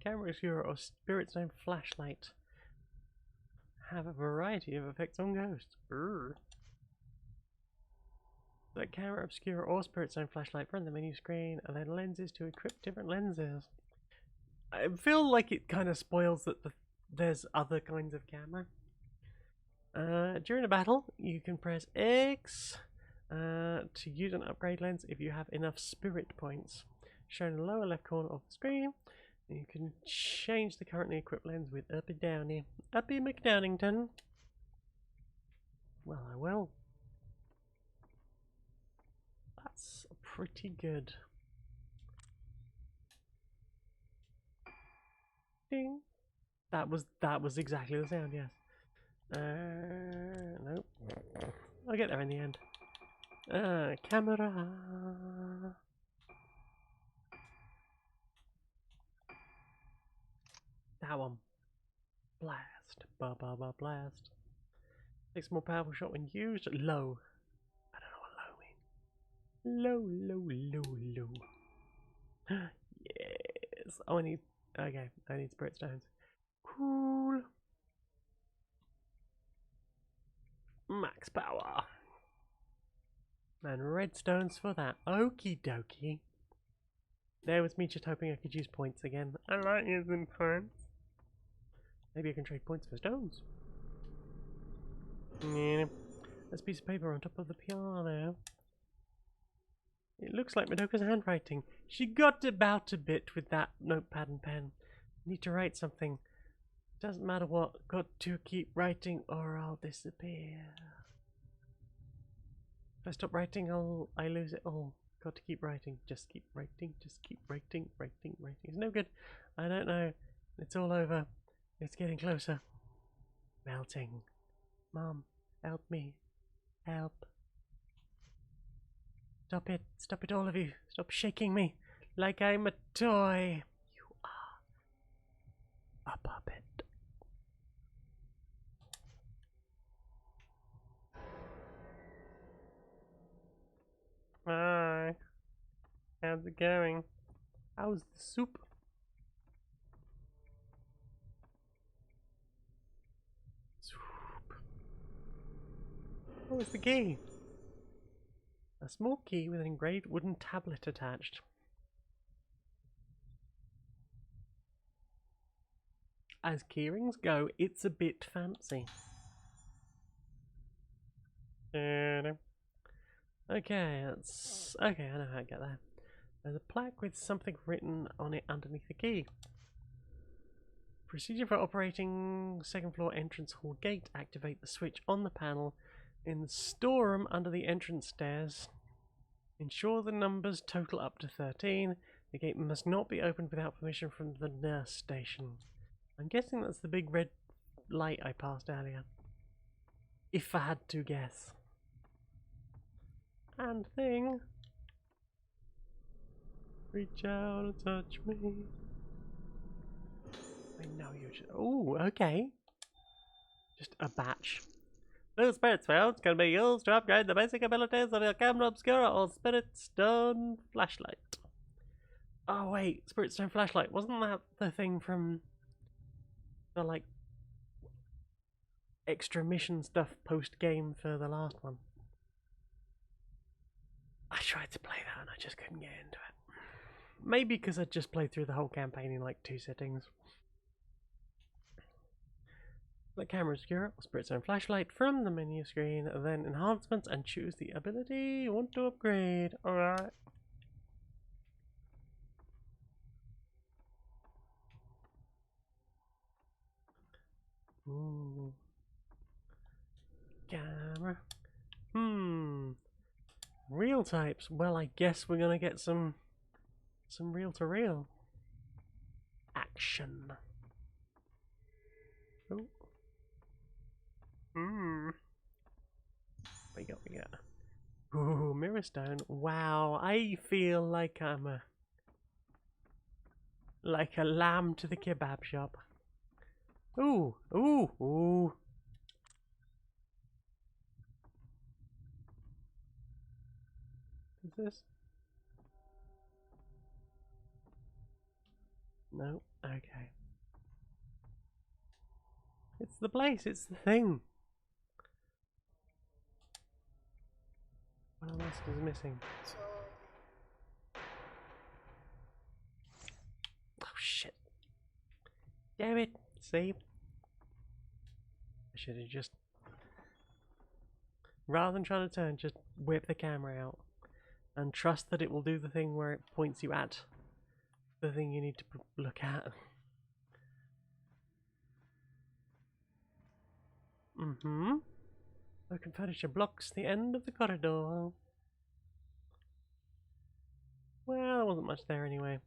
Camera obscure or spirit zone flashlight have a variety of effects on ghosts. The camera obscure or spirit zone flashlight from the menu screen, and then lenses to equip different lenses. I feel like it kind of spoils that there's other kinds of camera. During a battle, you can press X to use an upgrade lens if you have enough spirit points. Shown in the lower left corner of the screen. You can change the currently equipped lens with Uppy Downy. Uppy McDownington. Well, I will. That's pretty good. Ding. That was exactly the sound, yes. Nope. I'll get there in the end. Camera. That one. Blast. Ba ba ba blast. Takes a more powerful shot when used. Low. I don't know what low means. Low. Yes. Oh, I need. Okay, I need spirit stones. Cool. Max power. And redstones for that. Okie dokie. There was me just hoping I could use points again. I like using points. Maybe I can trade points for stones. Yeah. There's a piece of paper on top of the piano. It looks like Madoka's handwriting. She got about a bit with that notepad and pen. Need to write something. Doesn't matter what. Got to keep writing or I'll disappear. If I stop writing, I lose it all. Got to keep writing. Just keep writing. Just keep writing. It's no good. I don't know. It's all over. It's getting closer. Melting. Mom, help me. Help. Stop it. Stop it, all of you. Stop shaking me like I'm a toy. You are a puppet. Hi. How's it going? How's the soup? Soup. Oh, it's the key. A small key with an engraved wooden tablet attached. As keyrings go, it's a bit fancy. Okay, okay, I know how to get there. There's a plaque with something written on it underneath the key. Procedure for operating second floor entrance hall gate. Activate the switch on the panel in the storeroom under the entrance stairs. Ensure the numbers total up to 13. The gate must not be opened without permission from the nurse station. I'm guessing that's the big red light I passed earlier. If I had to guess. And thing. Reach out and touch me. I know you just. Oh, okay. Just a batch. Blue Spirit Spells can be used to upgrade the basic abilities of your Camera Obscura or Spirit Stone Flashlight. Oh wait, Spirit Stone Flashlight, wasn't that the thing from the like extra mission stuff post game for the last one? I tried to play that and I just couldn't get into it. Maybe because I just played through the whole campaign in like 2 sittings. The Camera Obscura or Spirit Stone Flashlight from the menu screen, then enhancements, and choose the ability you want to upgrade. Alright. Ooh. Camera. Real types. Well, I guess we're gonna get some reel to reel action. Oh. We got. Ooh, mirror stone. Wow, I feel like I'm like a lamb to the kebab shop. Ooh. Is this? No. Okay. It's the place. It's the thing. What else is missing? Oh shit. Damn it. See? I should have just, rather than trying to turn, just whip the camera out and trust that it will do the thing where it points you at the thing you need to look at. Broken furniture blocks the end of the corridor. Well, there wasn't much there anyway.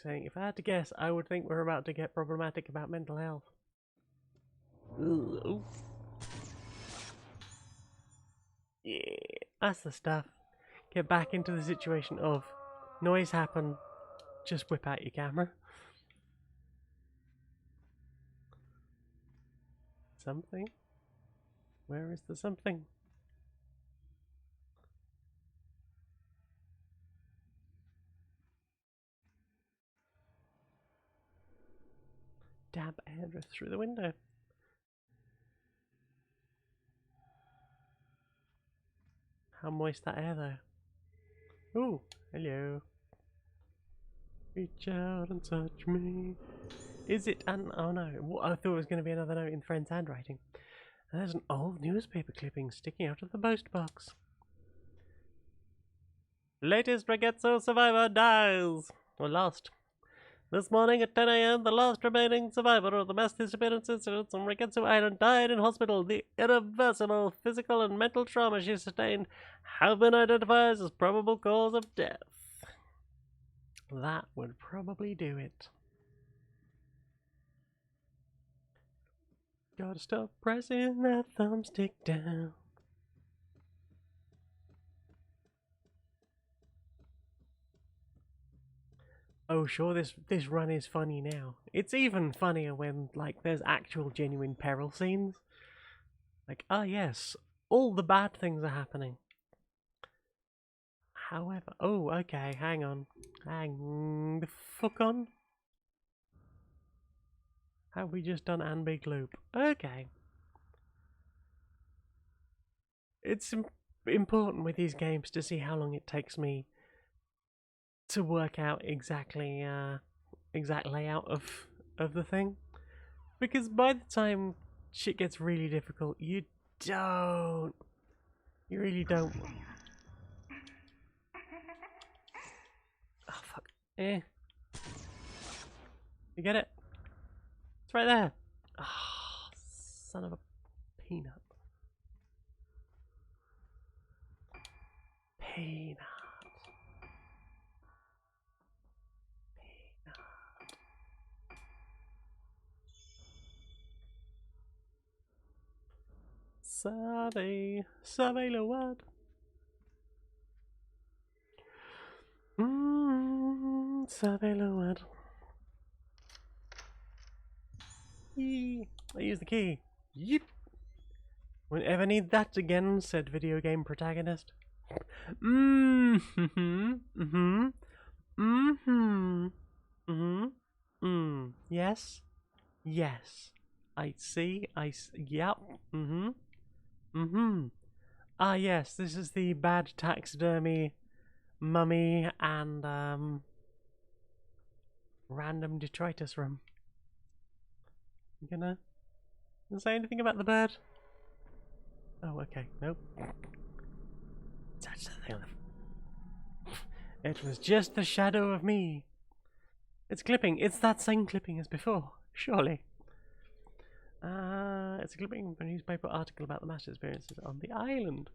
Saying, if I had to guess, I would think we're about to get problematic about mental health. Ooh. Yeah, that's the stuff. Get back into the situation of noise happen, just whip out your camera. Something? Where is the something? Damp air drifts through the window. How moist that air though. Ooh, hello. Reach out and touch me. Is it an... oh no, I thought it was going to be another note in Friend's handwriting. There's an old newspaper clipping sticking out of the post box. Latest Ragazzo survivor dies. Or lost. This morning at 10 a.m., the last remaining survivor of the mass disappearance incident on Ragazzo Island died in hospital. The irreversible physical and mental trauma she sustained have been identified as probable cause of death. That would probably do it. Gotta stop pressing that thumbstick down. Oh sure, this run is funny now. It's even funnier when like there's actual genuine peril scenes. Like, ah yes, all the bad things are happening. However, oh okay, hang on. Hang the fuck on. Have we just done an big loop? Okay. It's important with these games to see how long it takes me to work out exactly exact layout of the thing, because by the time shit gets really difficult, you really don't. Oh fuck. You get it? It's right there. Ah, oh, son of a peanut. Peanut. Savez le what? Savez le what? I use the key. Yep. Won't ever need that again, said video game protagonist. Yes. Yes. I see. Yep. Ah, yes. This is the bad taxidermy mummy and random detritus room. You gonna say anything about the bird? Oh, okay. Nope. Touch the thing on the... It was just the shadow of me. It's clipping. It's that same clipping as before. Surely. It's a clipping from a newspaper article about the mass experiences on the island.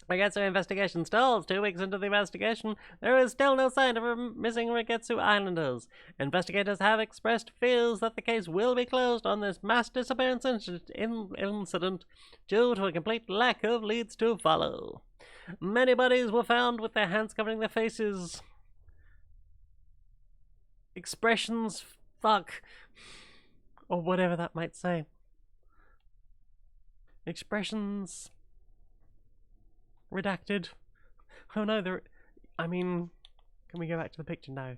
Rigetsu investigation stalls. 2 weeks into the investigation, there is still no sign of missing Rigetsu Islanders. Investigators have expressed fears that the case will be closed on this mass disappearance incident due to a complete lack of leads to follow. Many bodies were found with their hands covering their faces. Expressions, fuck, or whatever that might say. Expressions redacted. Oh no, I mean, can we go back to the picture now?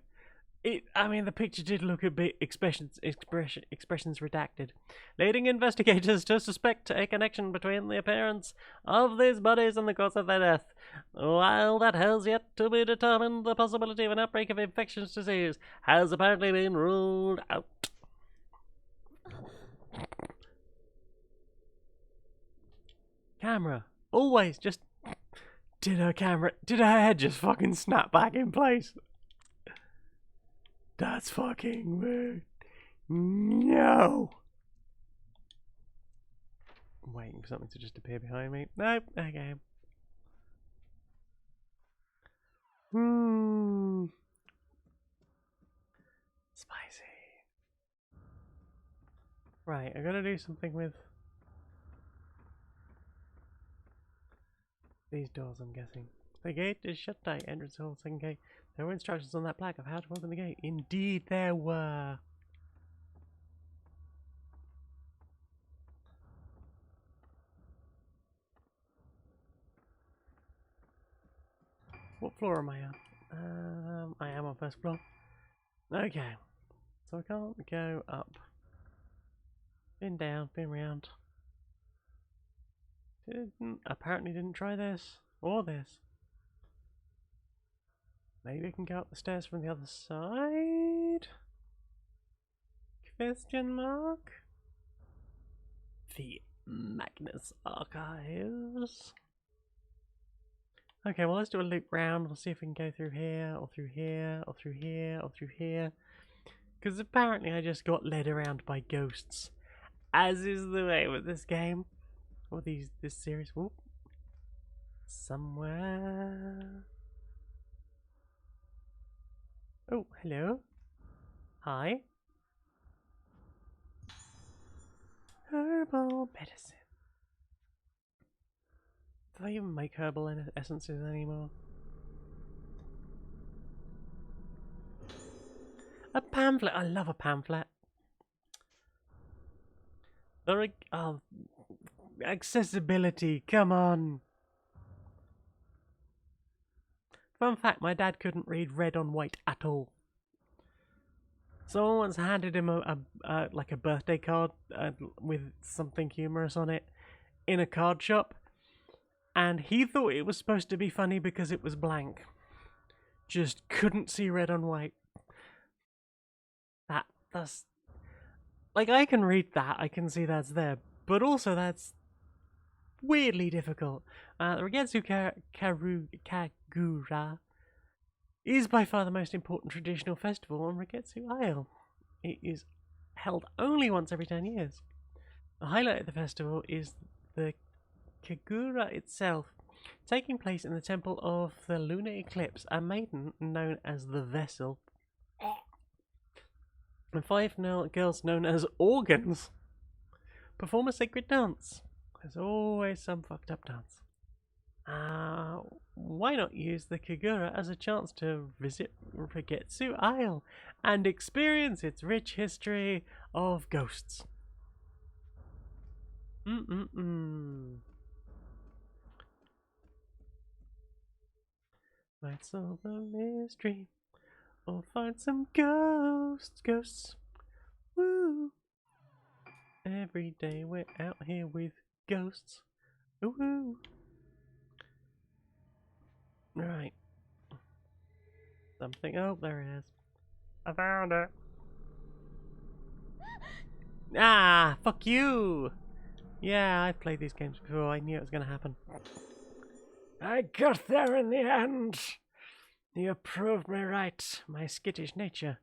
The picture did look a bit expressions redacted, leading investigators to suspect a connection between the appearance of these bodies and the cause of their death. While that has yet to be determined, the possibility of an outbreak of infectious disease has apparently been ruled out. Camera. Always just... Did her head just fucking snap back in place? That's fucking weird. No! I'm waiting for something to just appear behind me. Nope, okay. Spicy. Right, I gotta do something with these doors, I'm guessing. The gate is shut tight. Entrance hall, second gate. There were instructions on that plaque of how to open the gate. Indeed there were. What floor am I on? I am on first floor. Okay. So I can't go up. Been down, been round. Apparently didn't try this. Or this. Maybe I can go up the stairs from the other side? Question mark? The Magnus Archives. Okay, well let's do a loop round. We'll see if we can go through here, or through here, or through here, or through here. Because apparently I just got led around by ghosts. As is the way with this game. Or this series. Whoop. Somewhere. Oh, hello. Hi. Herbal medicine. Do they even make herbal essences anymore? A pamphlet. I love a pamphlet. Accessibility. Come on. Fun fact, my dad couldn't read red on white at all. Someone once handed him like a birthday card with something humorous on it in a card shop, and he thought it was supposed to be funny because it was blank. Just couldn't see red on white. That's like, I can read that, I can see that's there, but also that's weirdly difficult. The Rigetsu Kagura is by far the most important traditional festival on Rigetsu Isle. It is held only once every 10 years. The highlight of the festival is the Kagura itself, Taking place in the temple of the Lunar Eclipse, a maiden known as the Vessel and five girls known as Organs perform a sacred dance. There's always some fucked up dance. Why not use the Kagura as a chance to visit Rigetsu Isle and experience its rich history of ghosts? Might solve the mystery or find some ghosts. Woo! Every day we're out here with ghosts. Woo! Right. Something. Oh, there it is. I found it. Ah, fuck you! Yeah, I've played these games before. I knew it was going to happen. I got there in the end. You proved me right. My skittish nature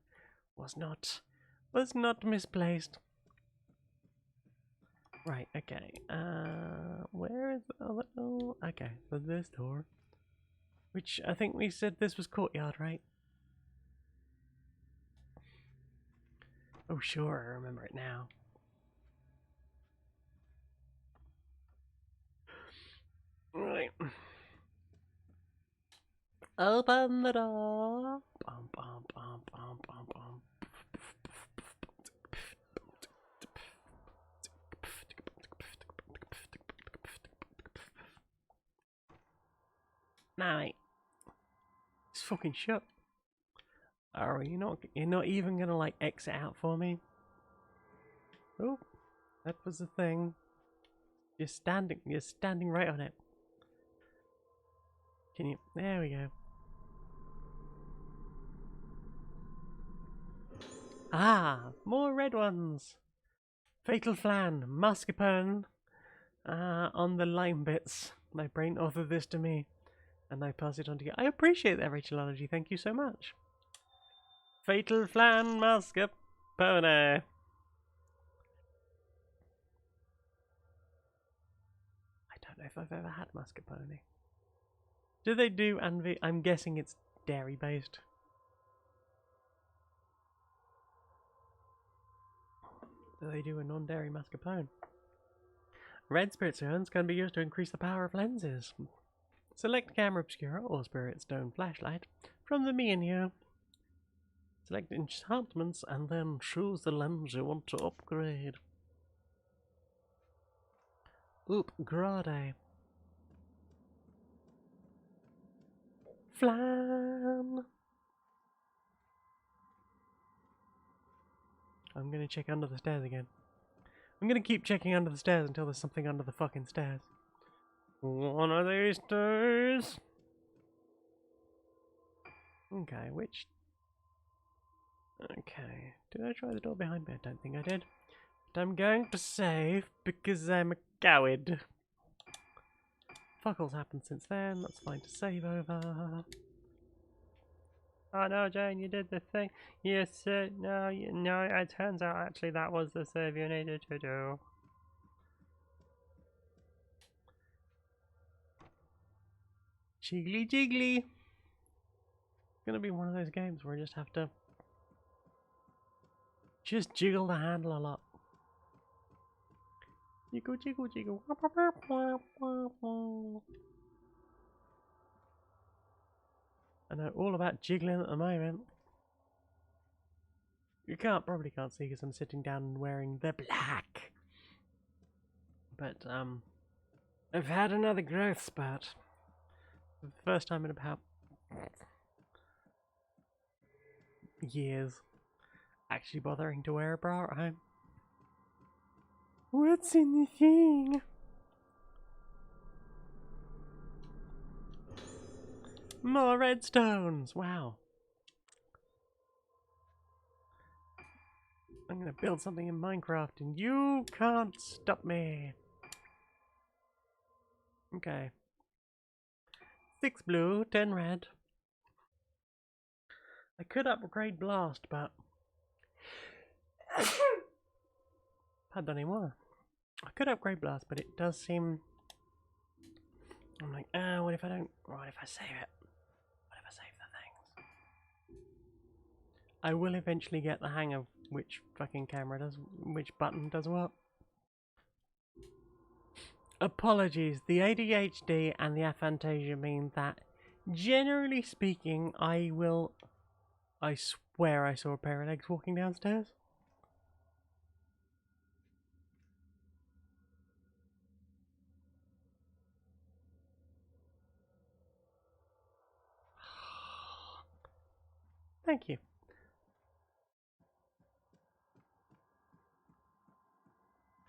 was not misplaced. Right. Okay. Where is the other? Oh, okay. So this door, which I think we said this was courtyard, right? Oh, sure. I remember it now. Right. Open the door. Bum, bum, bum, bum, bum, bum. Nah, mate. It's fucking shut. Oh, you're not even gonna like exit out for me? Oh, that was the thing. You're standing right on it. Can you? There we go. Ah, more red ones. Fatal Flan, mascarpone, on the lime bits. My brain authored this to me, and I pass it on to you. I appreciate that, Rachelology. Thank you so much. Fatal Flan, mascarpone. I don't know if I've ever had mascarpone. Do they do Anvi? I'm guessing it's dairy based. Do they do a non-dairy mascarpone? Red spirit stones can be used to increase the power of lenses. Select camera obscura or spirit stone flashlight from the menu. Select enchantments and then choose the lens you want to upgrade. Grade. Flan. I'm gonna check under the stairs again. I'm gonna keep checking under the stairs until there's something under the fucking stairs. One of these days. Okay, which... Okay, did I try the door behind me? I don't think I did. But I'm going to save because I'm a coward. Fuck all's happened since then. That's fine to save over. Oh no, Jane, you did the thing. You said no. No, it turns out actually that was the save you needed to do. Jiggly jiggly. It's gonna be one of those games where I just have to just jiggle the handle a lot. Jiggle jiggle jiggle. I know all about jiggling at the moment. You probably can't see because I'm sitting down and wearing the black. But I've had another growth spurt. For the first time in about years, actually bothering to wear a bra at home. What's in the thing? More redstones! Wow. I'm gonna build something in Minecraft and you can't stop me. Okay. 6 blue, 10 red. I could upgrade Blast, but... Pas d'anymore. I could upgrade Blast, but it does seem I'm like, what if I don't? What if I save it? What if I save the things? I will eventually get the hang of which fucking camera does, which button does what. Apologies, the ADHD and the aphantasia mean that, generally speaking, I swear I saw a pair of legs walking downstairs. Thank you.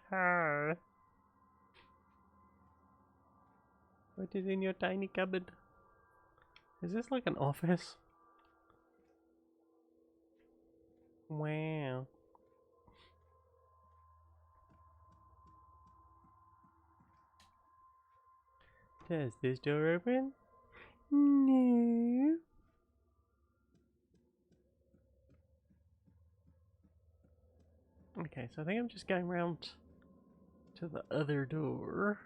Hi. What is in your tiny cupboard? Is this like an office? Wow. Does this door open? No. Okay, so I think I'm just going round to the other door.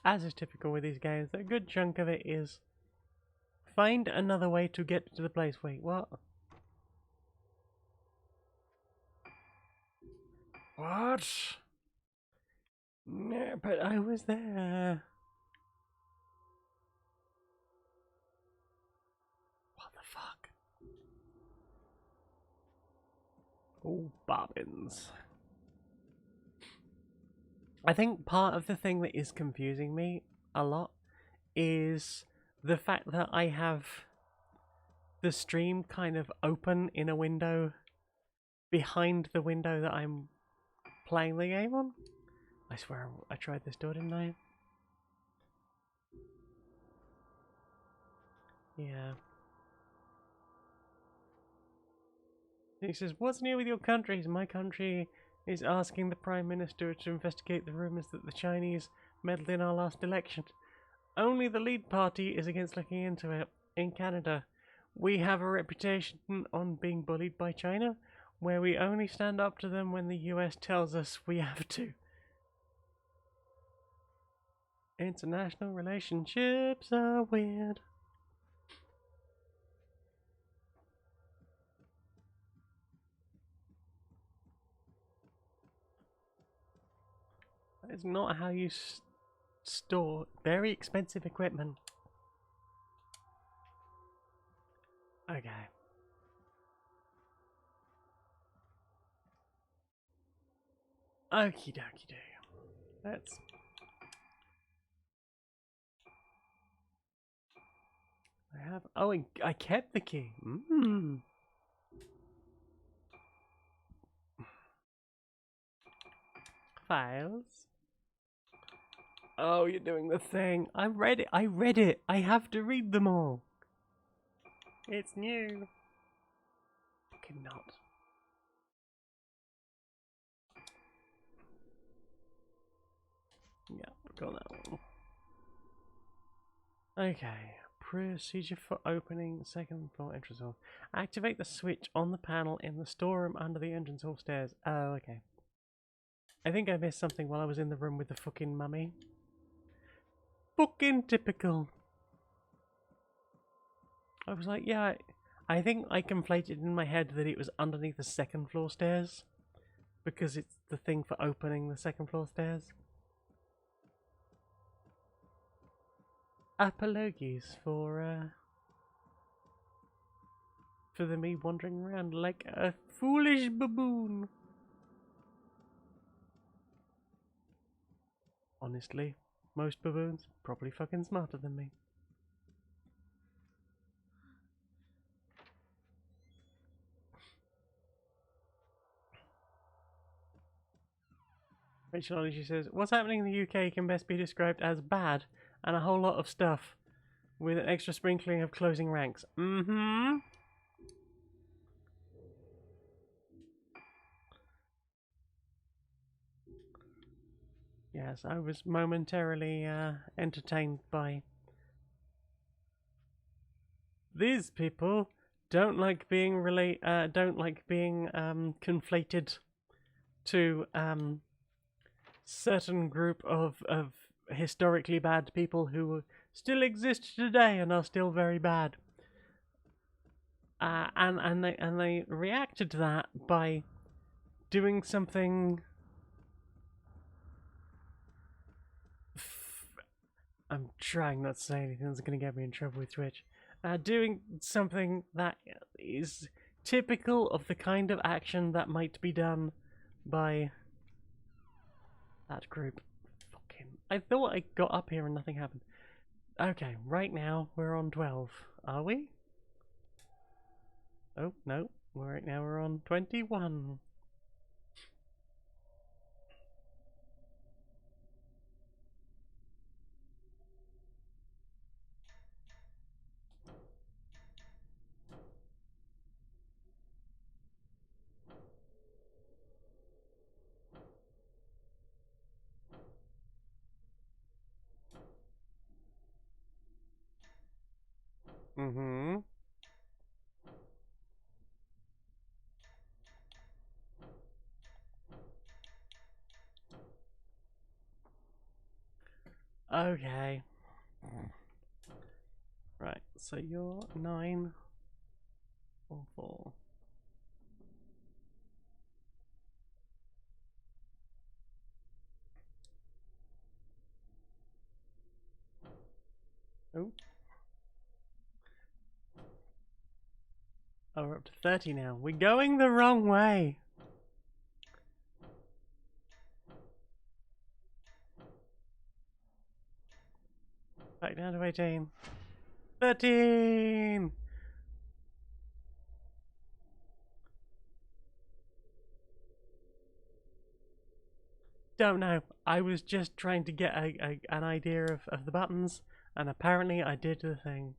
As is typical with these games, a good chunk of it is find another way to get to the place. Wait, what? What? No, but I was there. What the fuck? Oh, bobbins. I think part of the thing that is confusing me a lot is the fact that I have the stream kind of open in a window behind the window that I'm playing the game on. I swear I tried this door, didn't I? Yeah. He says, what's new with your countries? My country is asking the Prime Minister to investigate the rumours that the Chinese meddled in our last election. Only the lead party is against looking into it. In Canada, we have a reputation on being bullied by China, where we only stand up to them when the US tells us we have to. International relationships are weird. That is not how you store very expensive equipment. Okay. Okie dokie do. Let's. I have. Oh, I kept the key. Files. Oh, you're doing the thing. I read it. I have to read them all. It's new. Fucking not. Yeah, got that one. Okay. Procedure for opening second floor entrance hall. Activate the switch on the panel in the storeroom under the entrance hall stairs. Oh, okay. I think I missed something while I was in the room with the fucking mummy. Fucking typical. I was like, yeah, I think I conflated in my head that it was underneath the second floor stairs. Because it's the thing for opening the second floor stairs. Apologies for the me wandering around like a foolish baboon. Honestly, most baboons probably fucking smarter than me. Rachel she says, what's happening in the UK can best be described as bad and a whole lot of stuff with an extra sprinkling of closing ranks. Mm-hmm. Yes, I was momentarily entertained by these people don't like being conflated to certain group of historically bad people who still exist today and are still very bad. And they reacted to that by doing something. I'm trying not to say anything that's going to get me in trouble with Twitch. Doing something that is typical of the kind of action that might be done by that group. Fucking. I thought I got up here and nothing happened. Okay, right now we're on 12. Are we? Oh, no. Right now we're on 21. Mm-hmm. Okay. Right, so you're 9 or 4. Oh. Oh, we're up to 30 now. We're going the wrong way. Back down to 18. 13! Don't know. I was just trying to get an idea of the buttons, and apparently I did the thing.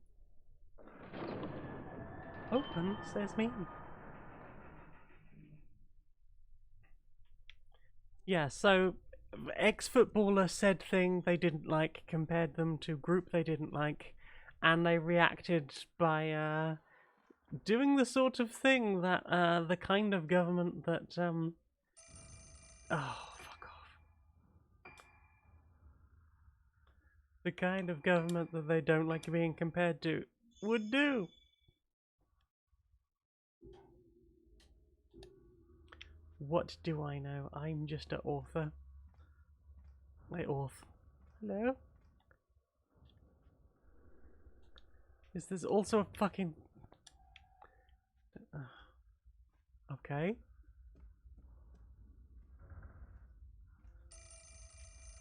Open, says me. Yeah, so ex-footballer said thing they didn't like, compared them to group they didn't like, and they reacted by doing the sort of thing that the kind of government that oh, fuck off. The kind of government that they don't like being compared to would do. What do I know? I'm just an author. My auth. Hello? Is this also a fucking... okay.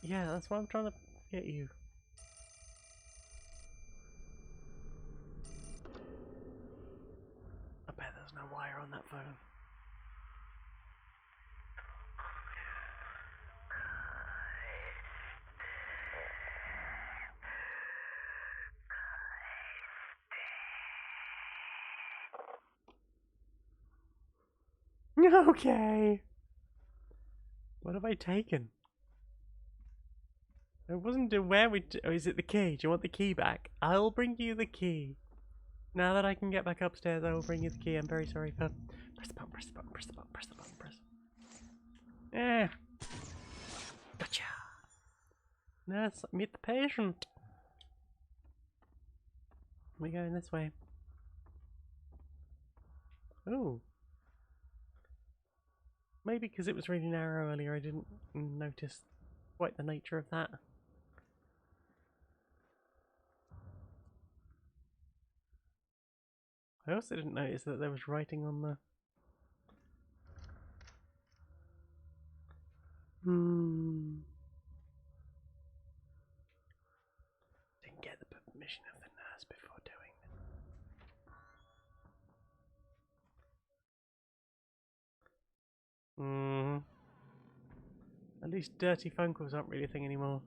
Yeah, that's why I'm trying to get you. I bet there's no wire on that phone. Okay. What have I taken? It wasn't where we. Oh, is it the key? Do you want the key back? I'll bring you the key. Now that I can get back upstairs, I will bring you the key. I'm very sorry for. Press the button. Press the button. Press the button. Press the button. Press. Yeah. Gotcha. Now let's meet the patient. We're going this way. Oh. Maybe because it was really narrow earlier, I didn't notice quite the nature of that. I also didn't notice that there was writing on the... Didn't get the permission of the nurse before doing it. At least dirty phone calls aren't really a thing anymore.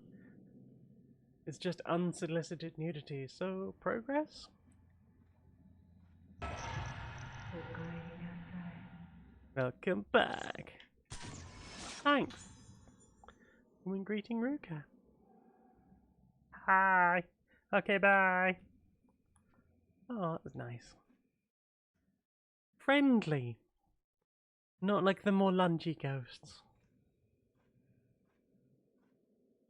It's just unsolicited nudity, so progress? Welcome back. Thanks. Woman greeting Ruka. Hi. Okay, bye. Oh, that was nice. Friendly. Not like the more lungy ghosts.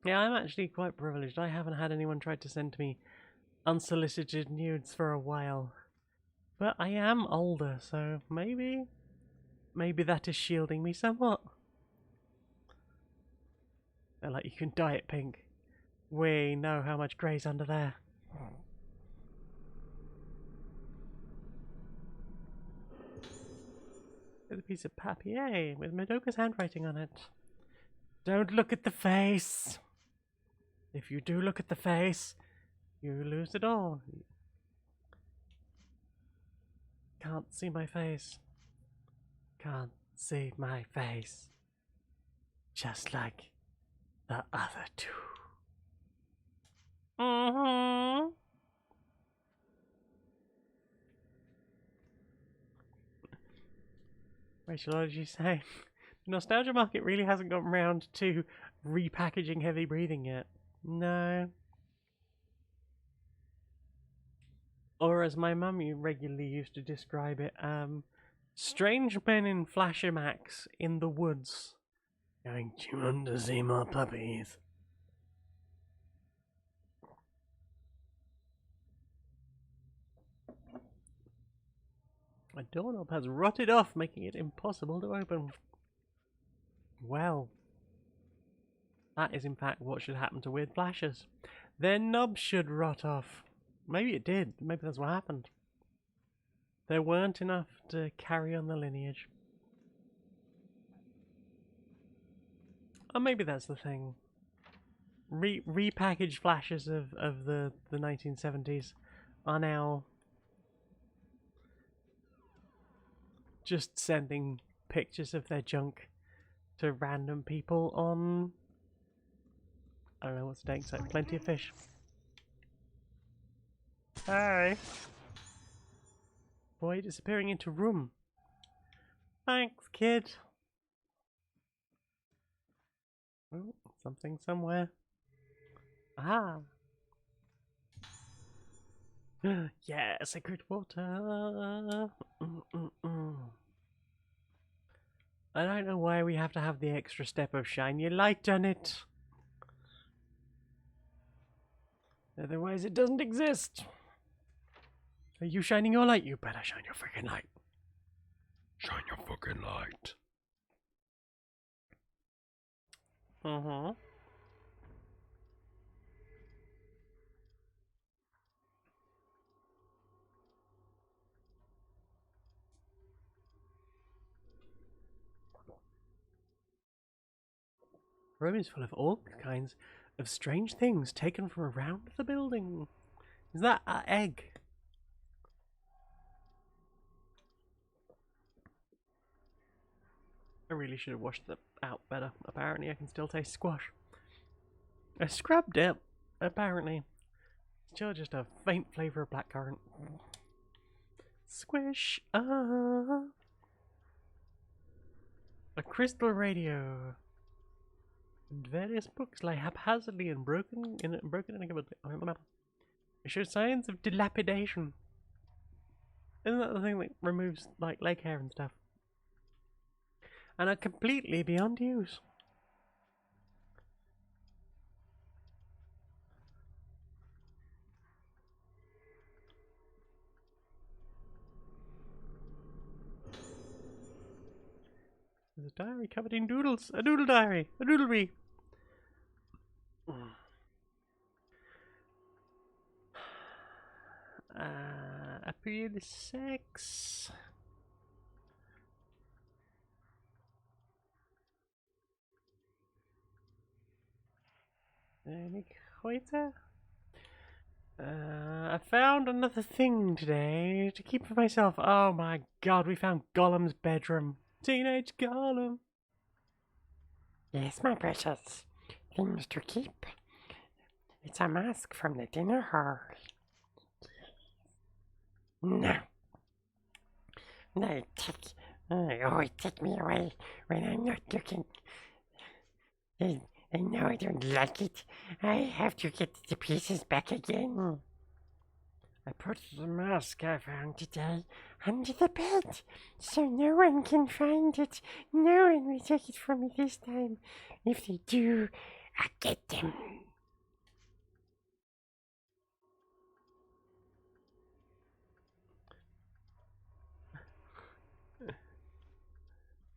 Yeah, I'm actually quite privileged. I haven't had anyone try to send me unsolicited nudes for a while. But I am older, so maybe that is shielding me somewhat. They're like, you can dye it pink. We know how much grey's under there. There's a piece of papier with Madoka's handwriting on it. Don't look at the face. If you do look at the face, you lose it all. Can't see my face. Can't see my face. Just like the other two. Mm-hmm. Rachel, what did you say? The nostalgia market really hasn't gotten round to repackaging heavy breathing yet. No. Or as my mum regularly used to describe it, strange men in flashemax in the woods. Going, do you want to see my puppies? My doorknob has rotted off, making it impossible to open. Well, that is in fact what should happen to weird flashes. Their knobs should rot off. Maybe it did. Maybe that's what happened. There weren't enough to carry on the lineage. Or maybe that's the thing. Repackaged flashes of the 1970s are now just sending pictures of their junk to random people on, I don't know what's the next, like Plenty of Fish. Hi. Boy disappearing into room. Thanks, kid. Oh, something somewhere. Ah. Yeah, sacred water. I don't know why we have to have the extra step of shine your light on it. Otherwise it doesn't exist. Are you shining your light? You better shine your freaking light. Shine your fucking light. Uh-huh. Room is full of all kinds of strange things taken from around the building. Is that an egg? I really should have washed that out better. Apparently I can still taste squash. I scrubbed it, apparently. Still just a faint flavour of blackcurrant. Squish! A crystal radio. And various books lie haphazardly and broken in a it shows signs of dilapidation. Isn't that the thing that removes like leg hair and stuff? And are completely beyond use. There's a diary covered in doodles. A doodle diary. A doodlery. April 6. Any heute? I found another thing today to keep for myself. Oh my god, we found Gollum's bedroom. Teenage Gollum. Yes, my precious. Things to keep. It's a mask from the dinner hall. No. No, take me away when I'm not looking. And now I don't like it. I have to get the pieces back again. I put the mask I found today under the bed, so no one can find it. No one will take it from me this time. If they do, I get them.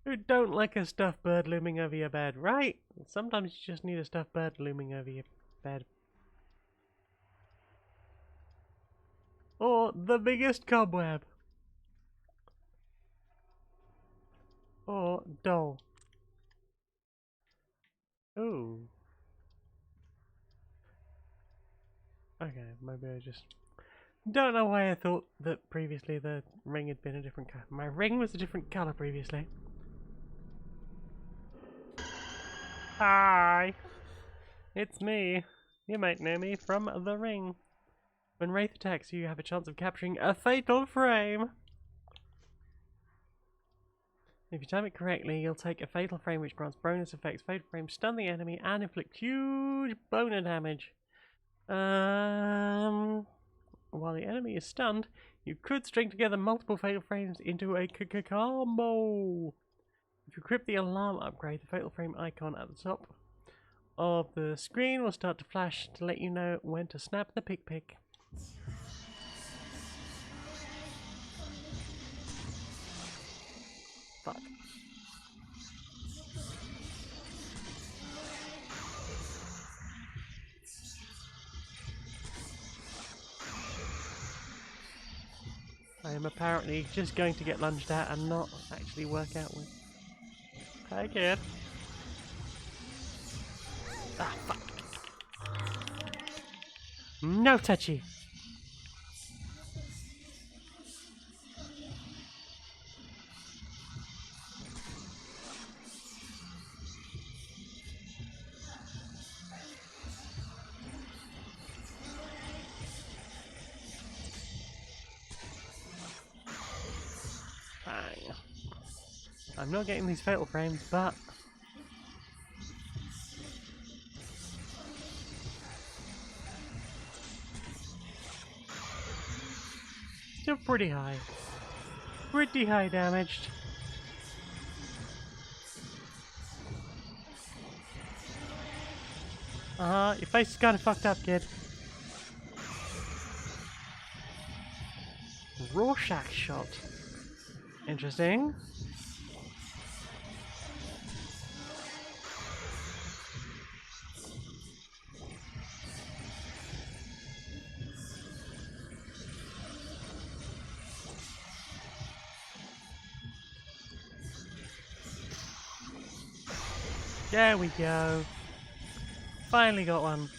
Who don't like a stuffed bird looming over your bed, right? Sometimes you just need a stuffed bird looming over your bed. Or the biggest cobweb. Or doll. Ooh. Okay, maybe I just don't know why I thought that previously the ring had been a different colour. My ring was a different colour previously. Hi! It's me. You might know me from the ring. When Wraith attacks you, have a chance of capturing a fatal frame. If you time it correctly, you'll take a fatal frame which grants bonus effects. Fatal frames stun the enemy and inflict huge boner damage. While the enemy is stunned, you could string together multiple fatal frames into a combo. If you equip the alarm upgrade, the fatal frame icon at the top of the screen will start to flash to let you know when to snap the pick. Fuck. I am apparently just going to get lunged at and not actually work out with. Hi, kid. Ah, fuck. No touchy. Fine. I'm not getting these fatal frames, but still pretty high. Pretty high damaged. Your face is kinda fucked up, kid. Rorschach shot. Interesting. There we go. Finally got one.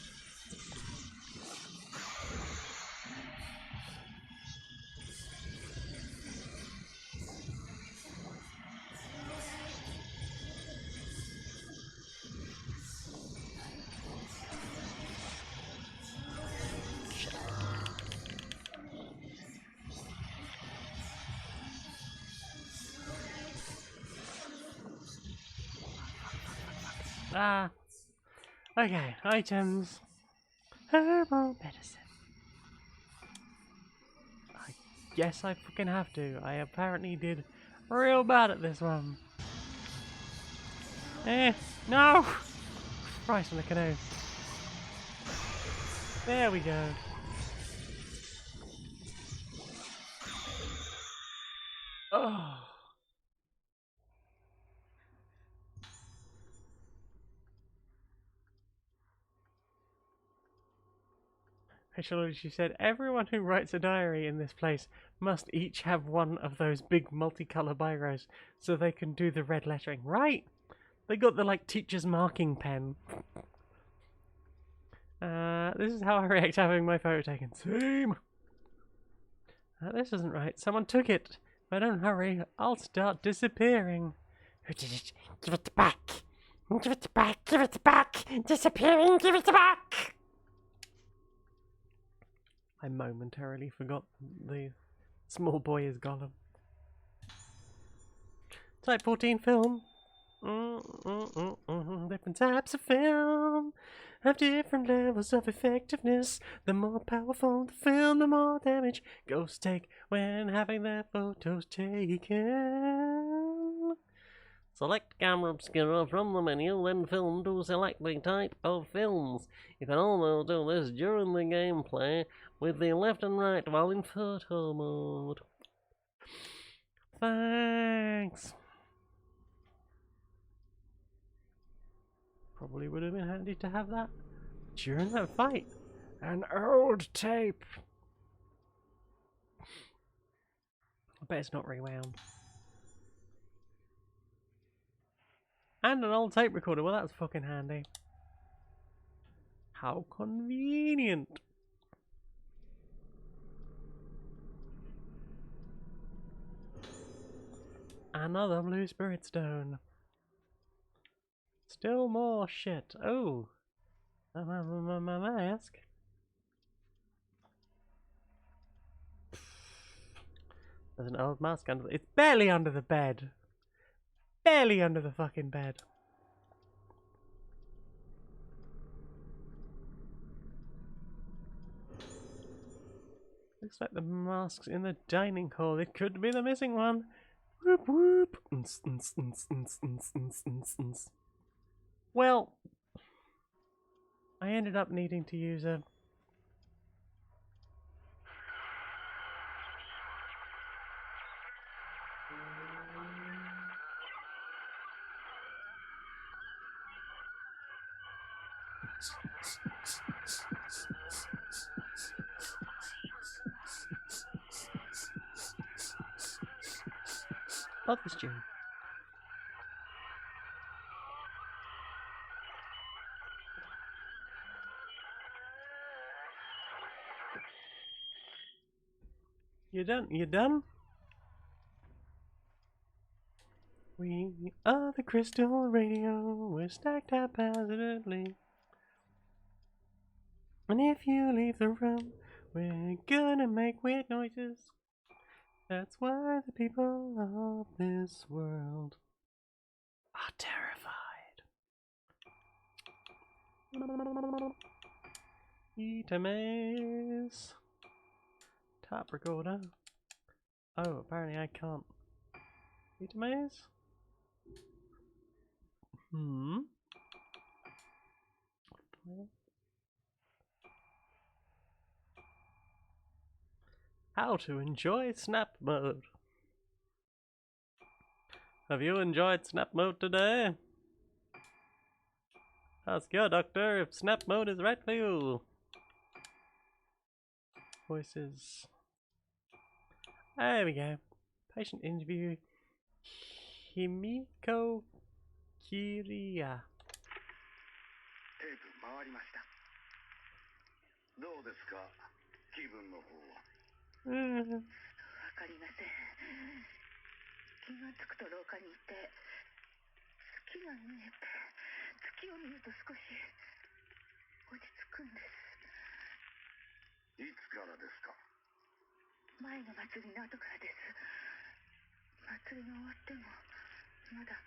Ah. Okay, items. Herbal medicine. I guess I fucking have to. I apparently did real bad at this one. No! Christ on the canoe. There we go. Oh. Actually, she said, everyone who writes a diary in this place must each have one of those big multicolour biros so they can do the red lettering. Right! They got the, like, teacher's marking pen. This is how I react to having my photo taken. Same! This isn't right. Someone took it. If I don't hurry, I'll start disappearing. Who did it? Give it back. Give it back. Give it back. Disappearing. Give it back. I momentarily forgot the small boy is Gollum. Type 14 film. Different types of film have different levels of effectiveness. The more powerful the film, the more damage ghosts take when having their photos taken. Select camera obscura from the menu, then film to select the type of films. You can also do this during the gameplay with the left and right while in photo mode. Thanks. Probably would have been handy to have that during that fight. An old tape. I bet it's not rewound. And an old tape recorder. Well, that's fucking handy. How convenient. Another blue spirit stone. Still more shit. Oh. My mask. There's an old mask under it's barely under the bed. Barely under the fucking bed. Looks like the mask's in the dining hall. It could be the missing one. Whoop whoop. Well, I ended up needing to use a love this tune. You done? You done? We are the crystal radio. We're stacked haphazardly. And if you leave the room, we're gonna make weird noises. That's why the people of this world are terrified. Eat a maze. Top recorder. Oh, apparently I can't. Eat a maze? How to enjoy snap mode. Have you enjoyed snap mode today? Ask your doctor if snap mode is right for you. Voices. There we go. Patient interview. Himiko Kiriya. テープ回りました。どうですか、気分の方は。わかりません。気がつくと廊下にいて、月が見えて、月を見ると少し落ち着くんです。いつからですか。前の祭りの後からです。祭りが終わってもまだ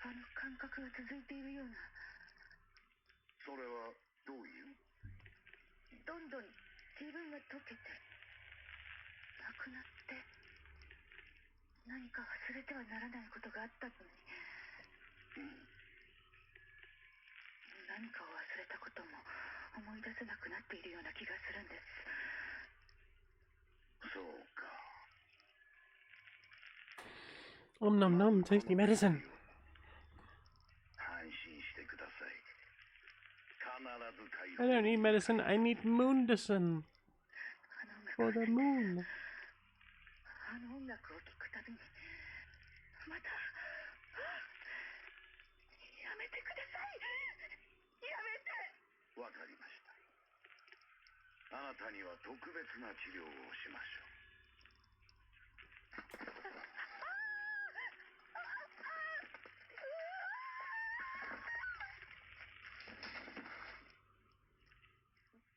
あの感覚が続いているような。それはどういう。どんどん自分が溶けてなくなって、何か忘れてはならないことがあったのに、何かを忘れたことも思い出せなくなっているような気がするんです。そうか。Om nom nom, tasty medicine. 安心してください。必ず解 I 放。 don't need medicine, I need moondison. For the moon. あの音楽を聴くたびにまたやめてください。やめて。わかりました。あなたには特別な治療をしましょう。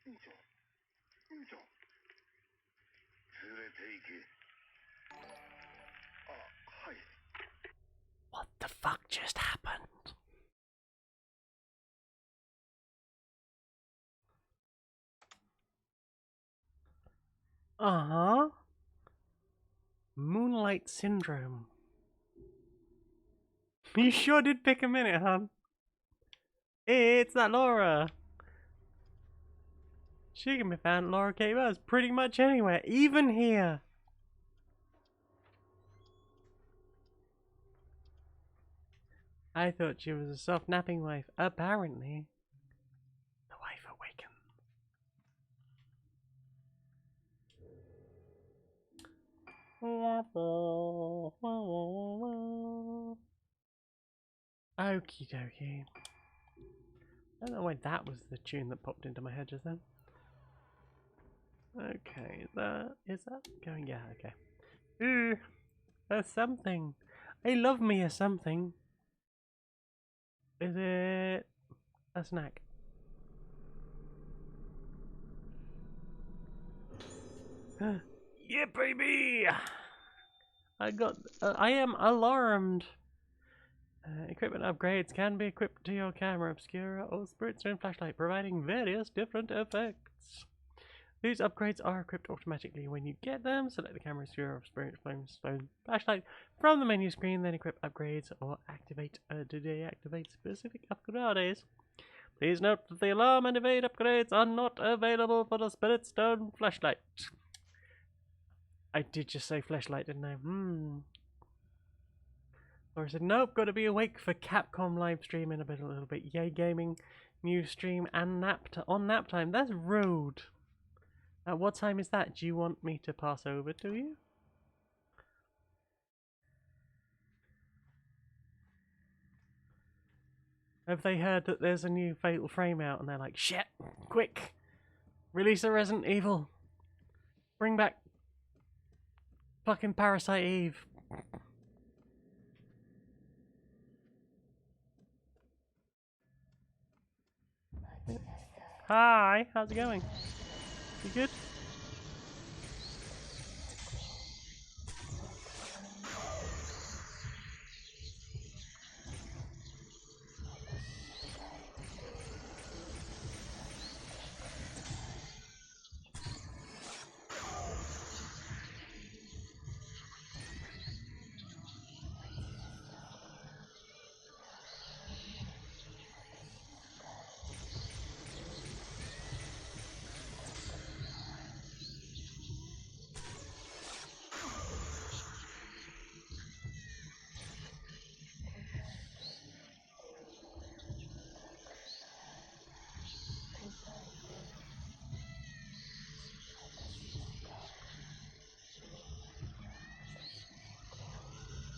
院長、院長、連れて行け。あ、はい。 What the fuck just happened? Uh-huh. Moonlight syndrome. You sure did pick a minute, hon. It's that Laura. She can be found Laura K. Buzz pretty much anywhere, even here. I thought she was a soft napping wife. Apparently. The wife awakens. Okie dokie. I don't know why that was the tune that popped into my head just then. Okay, is that going? Yeah, okay. Ooh, there's something. I love me a something. Is it a snack? Yeah, baby! I am alarmed. Equipment upgrades can be equipped to your camera, obscura, or spirit stone flashlight, providing various different effects. These upgrades are equipped automatically when you get them. Select the camera, obscura, or spirit stone flashlight from the menu screen, then equip upgrades or activate to deactivate specific upgrades. Please note that the alarm and evade upgrades are not available for the spirit stone flashlight. I did just say flashlight, didn't I? Or said, nope, got to be awake for Capcom live stream in a little bit. Yay Gaming, new stream, and on nap time. That's rude. What time is that? Do you want me to pass over to you? Have they heard that there's a new Fatal Frame out and they're like, shit, quick, release a Resident Evil. Bring back fucking Parasite Eve. Hi, how's it going? You good?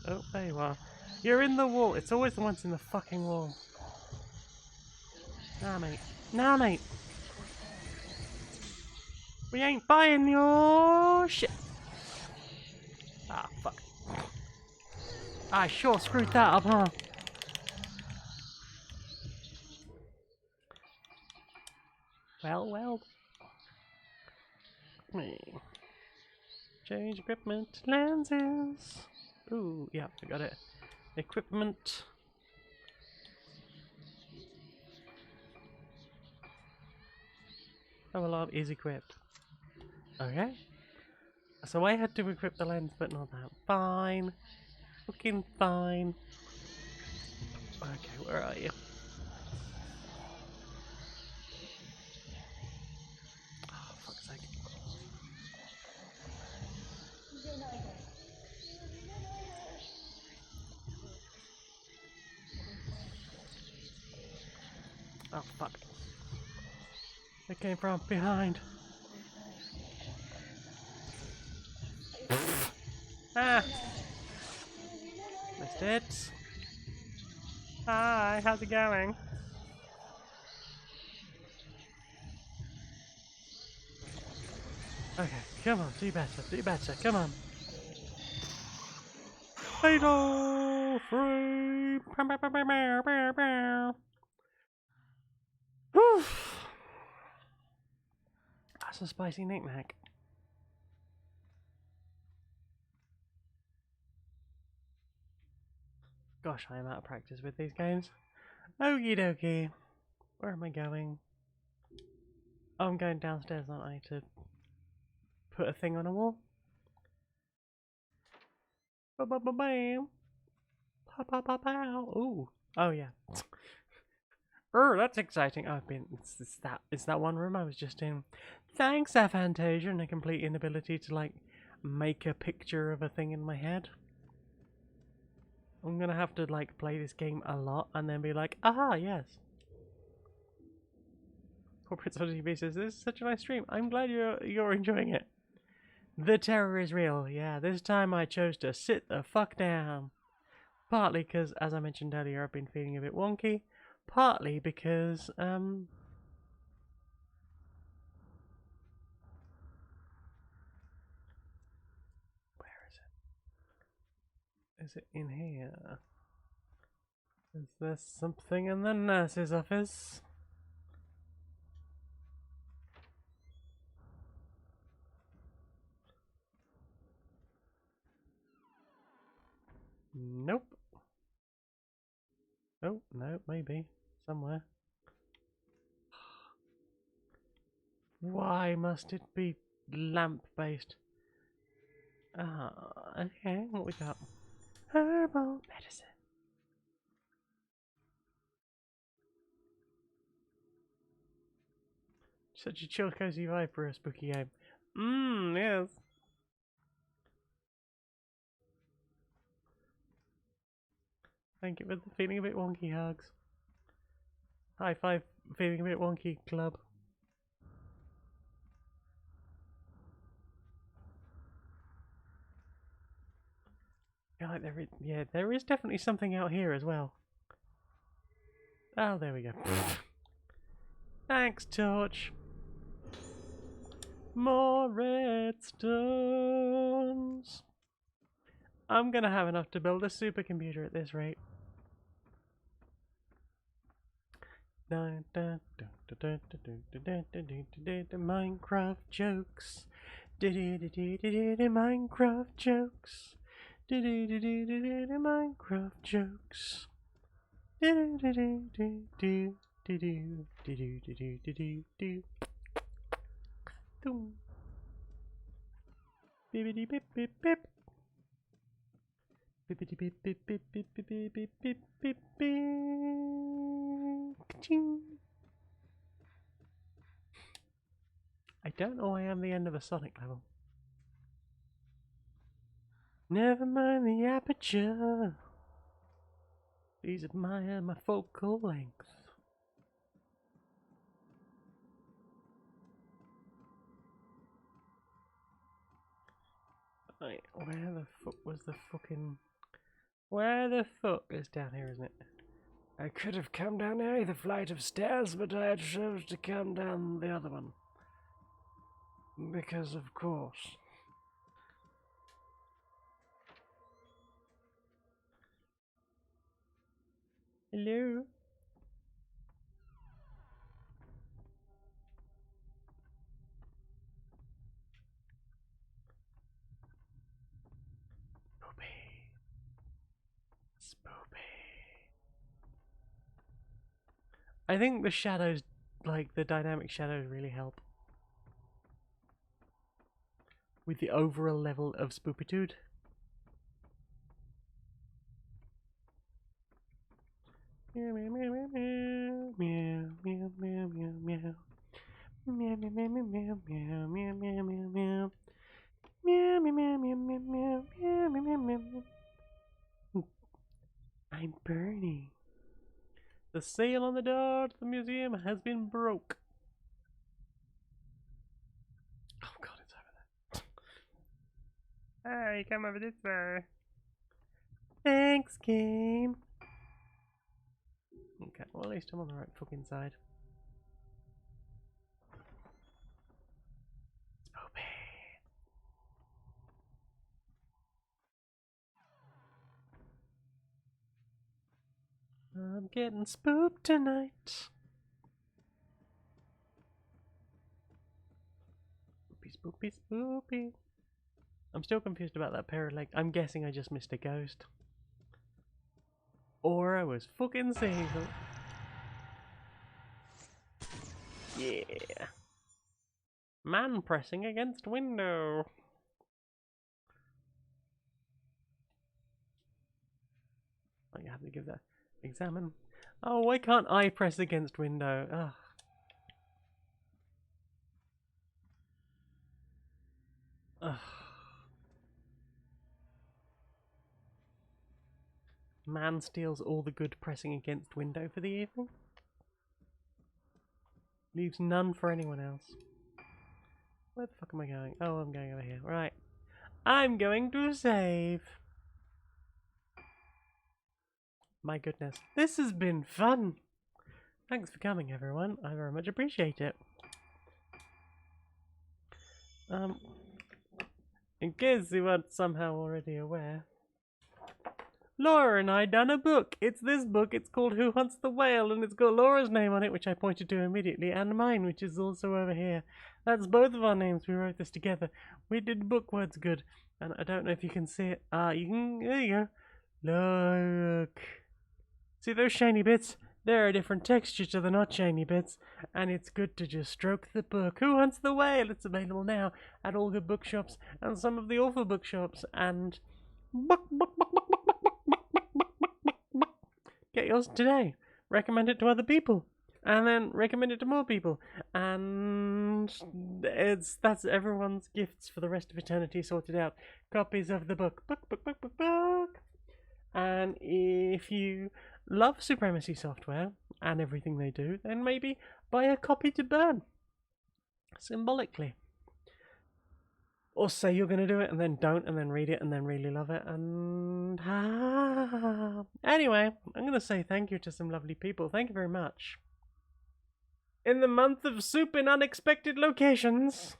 Oh, there you are. You're in the wall. It's always the ones in the fucking wall. Nah, mate. Nah, mate. We ain't buying your shit. Ah, fuck. I sure screwed that up, huh? Well. Me. Change equipment. Lenses. Ooh, yeah, I got it. Equipment. Oh, alarm is equipped. Okay. So I had to equip the lens, but not that. Fine. Fucking fine. Okay, where are you? Oh, fuck's sake. Oh, fuck. It came from behind. Ah! Missed it. Hi, how's it going? Okay, come on, do better, come on. Fatal frame! Whew. That's a spicy knick-knack. Gosh, I am out of practice with these games. Okie dokie. Where am I going? Oh, I'm going downstairs, aren't I, to put a thing on a wall? Ba-ba-ba-bam! Pow, pow, pow, pow. Ooh. Oh, yeah. That's exciting. It's that one room I was just in. Thanks, Aphantasia, and a complete inability to, like, make a picture of a thing in my head. I'm gonna have to, like, play this game a lot and then be like, aha, yes. Corporate Social TV says, this is such a nice stream. I'm glad you're enjoying it. The terror is real. Yeah, this time I chose to sit the fuck down. Partly because, as I mentioned earlier, I've been feeling a bit wonky. Partly because, where is it? Is it in here? Is there something in the nurse's office? Nope. Oh, no, maybe. Somewhere. Why must it be lamp-based? Ah, okay, what we got? Herbal medicine. Such a chill, cozy vibe for a spooky game. Yes. Thank you for the feeling a bit wonky hugs. High five, feeling a bit wonky club. Yeah, there is definitely something out here as well. Oh, there we go. Thanks, Torch. More redstones. I'm gonna have enough to build a supercomputer at this rate. Minecraft jokes. Minecraft jokes. Minecraft jokes. Bippity bip bip bip. Bippity bip bip bip bip bip bip bip bip bip bip. Ka-ching. I don't know why I'm the end of a Sonic level. Never mind the aperture. Please admire my focal length. Right, where the fuck was the fucking... Where the fuck is down here, isn't it? I could have come down either flight of stairs, but I chose to come down the other one. Because of course. Hello? Spoopy. Spoopy. I think the shadows, like the dynamic shadows, really help with the overall level of spoopitude. Meow meow meow meow meow meow meow meow meow meow meow meow meow meow meow meow meow meow meow. Meow meow meow meow meow meow meow meow meow meow. I'm burning. The seal on the door to the museum has been broke. Oh god, it's over there. Hey, come over this way. Thanks, game. Okay, well at least I'm on the right fucking side. Spoopy. I'm getting spooked tonight. Spoopy, spoopy, spoopy. I'm still confused about that pair of legs. I'm guessing I just missed a ghost. Or I was fucking seeing them. Yeah. Man pressing against window. I have to give that examine. Oh, why can't I press against window? Ugh. Ugh. Man steals all the good pressing against window for the evening. Leaves none for anyone else. Where the fuck am I going? Oh, I'm going over here. Right. I'm going to save. My goodness. This has been fun. Thanks for coming, everyone. I very much appreciate it. In case you weren't somehow already aware, Laura and I done a book. It's this book. It's called Who Hunts the Whale, and it's got Laura's name on it, which I pointed to immediately, and mine, which is also over here. That's both of our names. We wrote this together. We did book words good, and I don't know if you can see it. You can. There you go. Look. See those shiny bits? They're a different texture to the not shiny bits, and it's good to just stroke the book. Who Hunts the Whale? It's available now at all good bookshops and some of the awful bookshops, and get yours today. Recommend it to other people, and then recommend it to more people, and that's everyone's gifts for the rest of eternity sorted out. Copies of the book. And if you love Supremacy Software and everything they do, then maybe buy a copy to burn. Symbolically. Or say you're going to do it and then don't, and then read it and then really love it. And anyway, I'm going to say thank you to some lovely people. Thank you very much. In the month of soup in unexpected locations,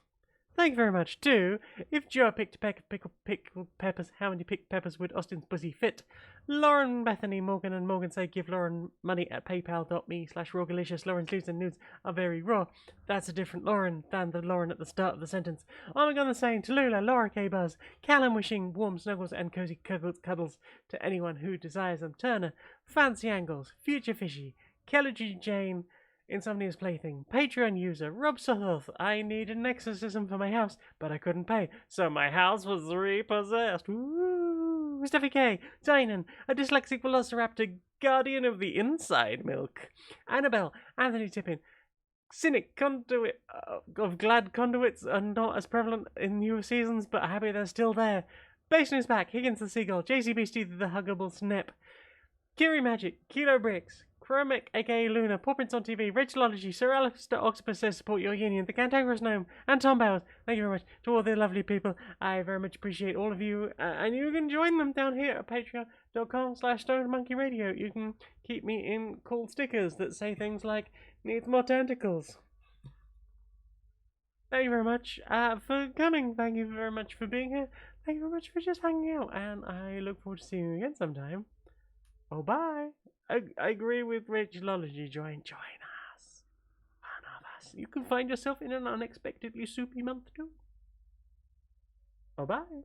thank you very much too. If Joe picked a peck of pickled peppers, how many picked peppers would Austin's pussy fit? Lauren, Bethany, Morgan, and Morgan say give Lauren money at paypal.me/rawgalicious. Lauren's news and nudes are very raw. That's a different Lauren than the Lauren at the start of the sentence. Omega saying Tallulah, Laura K. Buzz, Callum wishing warm snuggles and cozy cuddles to anyone who desires them. Turner, Fancy Angles, Future Fishy, Kelly G. Jane, Insomnia's Plaything, Patreon user, Rob Sutherth. I needed an exorcism for my house, but I couldn't pay, so my house was repossessed. Woo! Steffi K, Tynan, a dyslexic velociraptor, guardian of the inside milk. Annabelle, Anthony Tippin, cynic conduit of glad conduits are not as prevalent in newer seasons, but happy they're still there. Basin is back, Higgins the Seagull, JCB Steve the Huggable Snip, Kiri Magic, Kilo Bricks, Chromic, aka Lunar, Paw Prints on TV, Rachelology, Sir Alistair Octopus says support your union, the Cantankerous Gnome, and Tom Bowers. Thank you very much to all the lovely people. I very much appreciate all of you, and you can join them down here at patreon.com/StoneMonkeyRadio. You can keep me in cool stickers that say things like, needs more tentacles. Thank you very much for coming. Thank you very much for being here. Thank you very much for just hanging out, and I look forward to seeing you again sometime. Oh, bye. I agree with Rachelology. Join us. One of us. You can find yourself in an unexpectedly soupy month too. Oh, bye.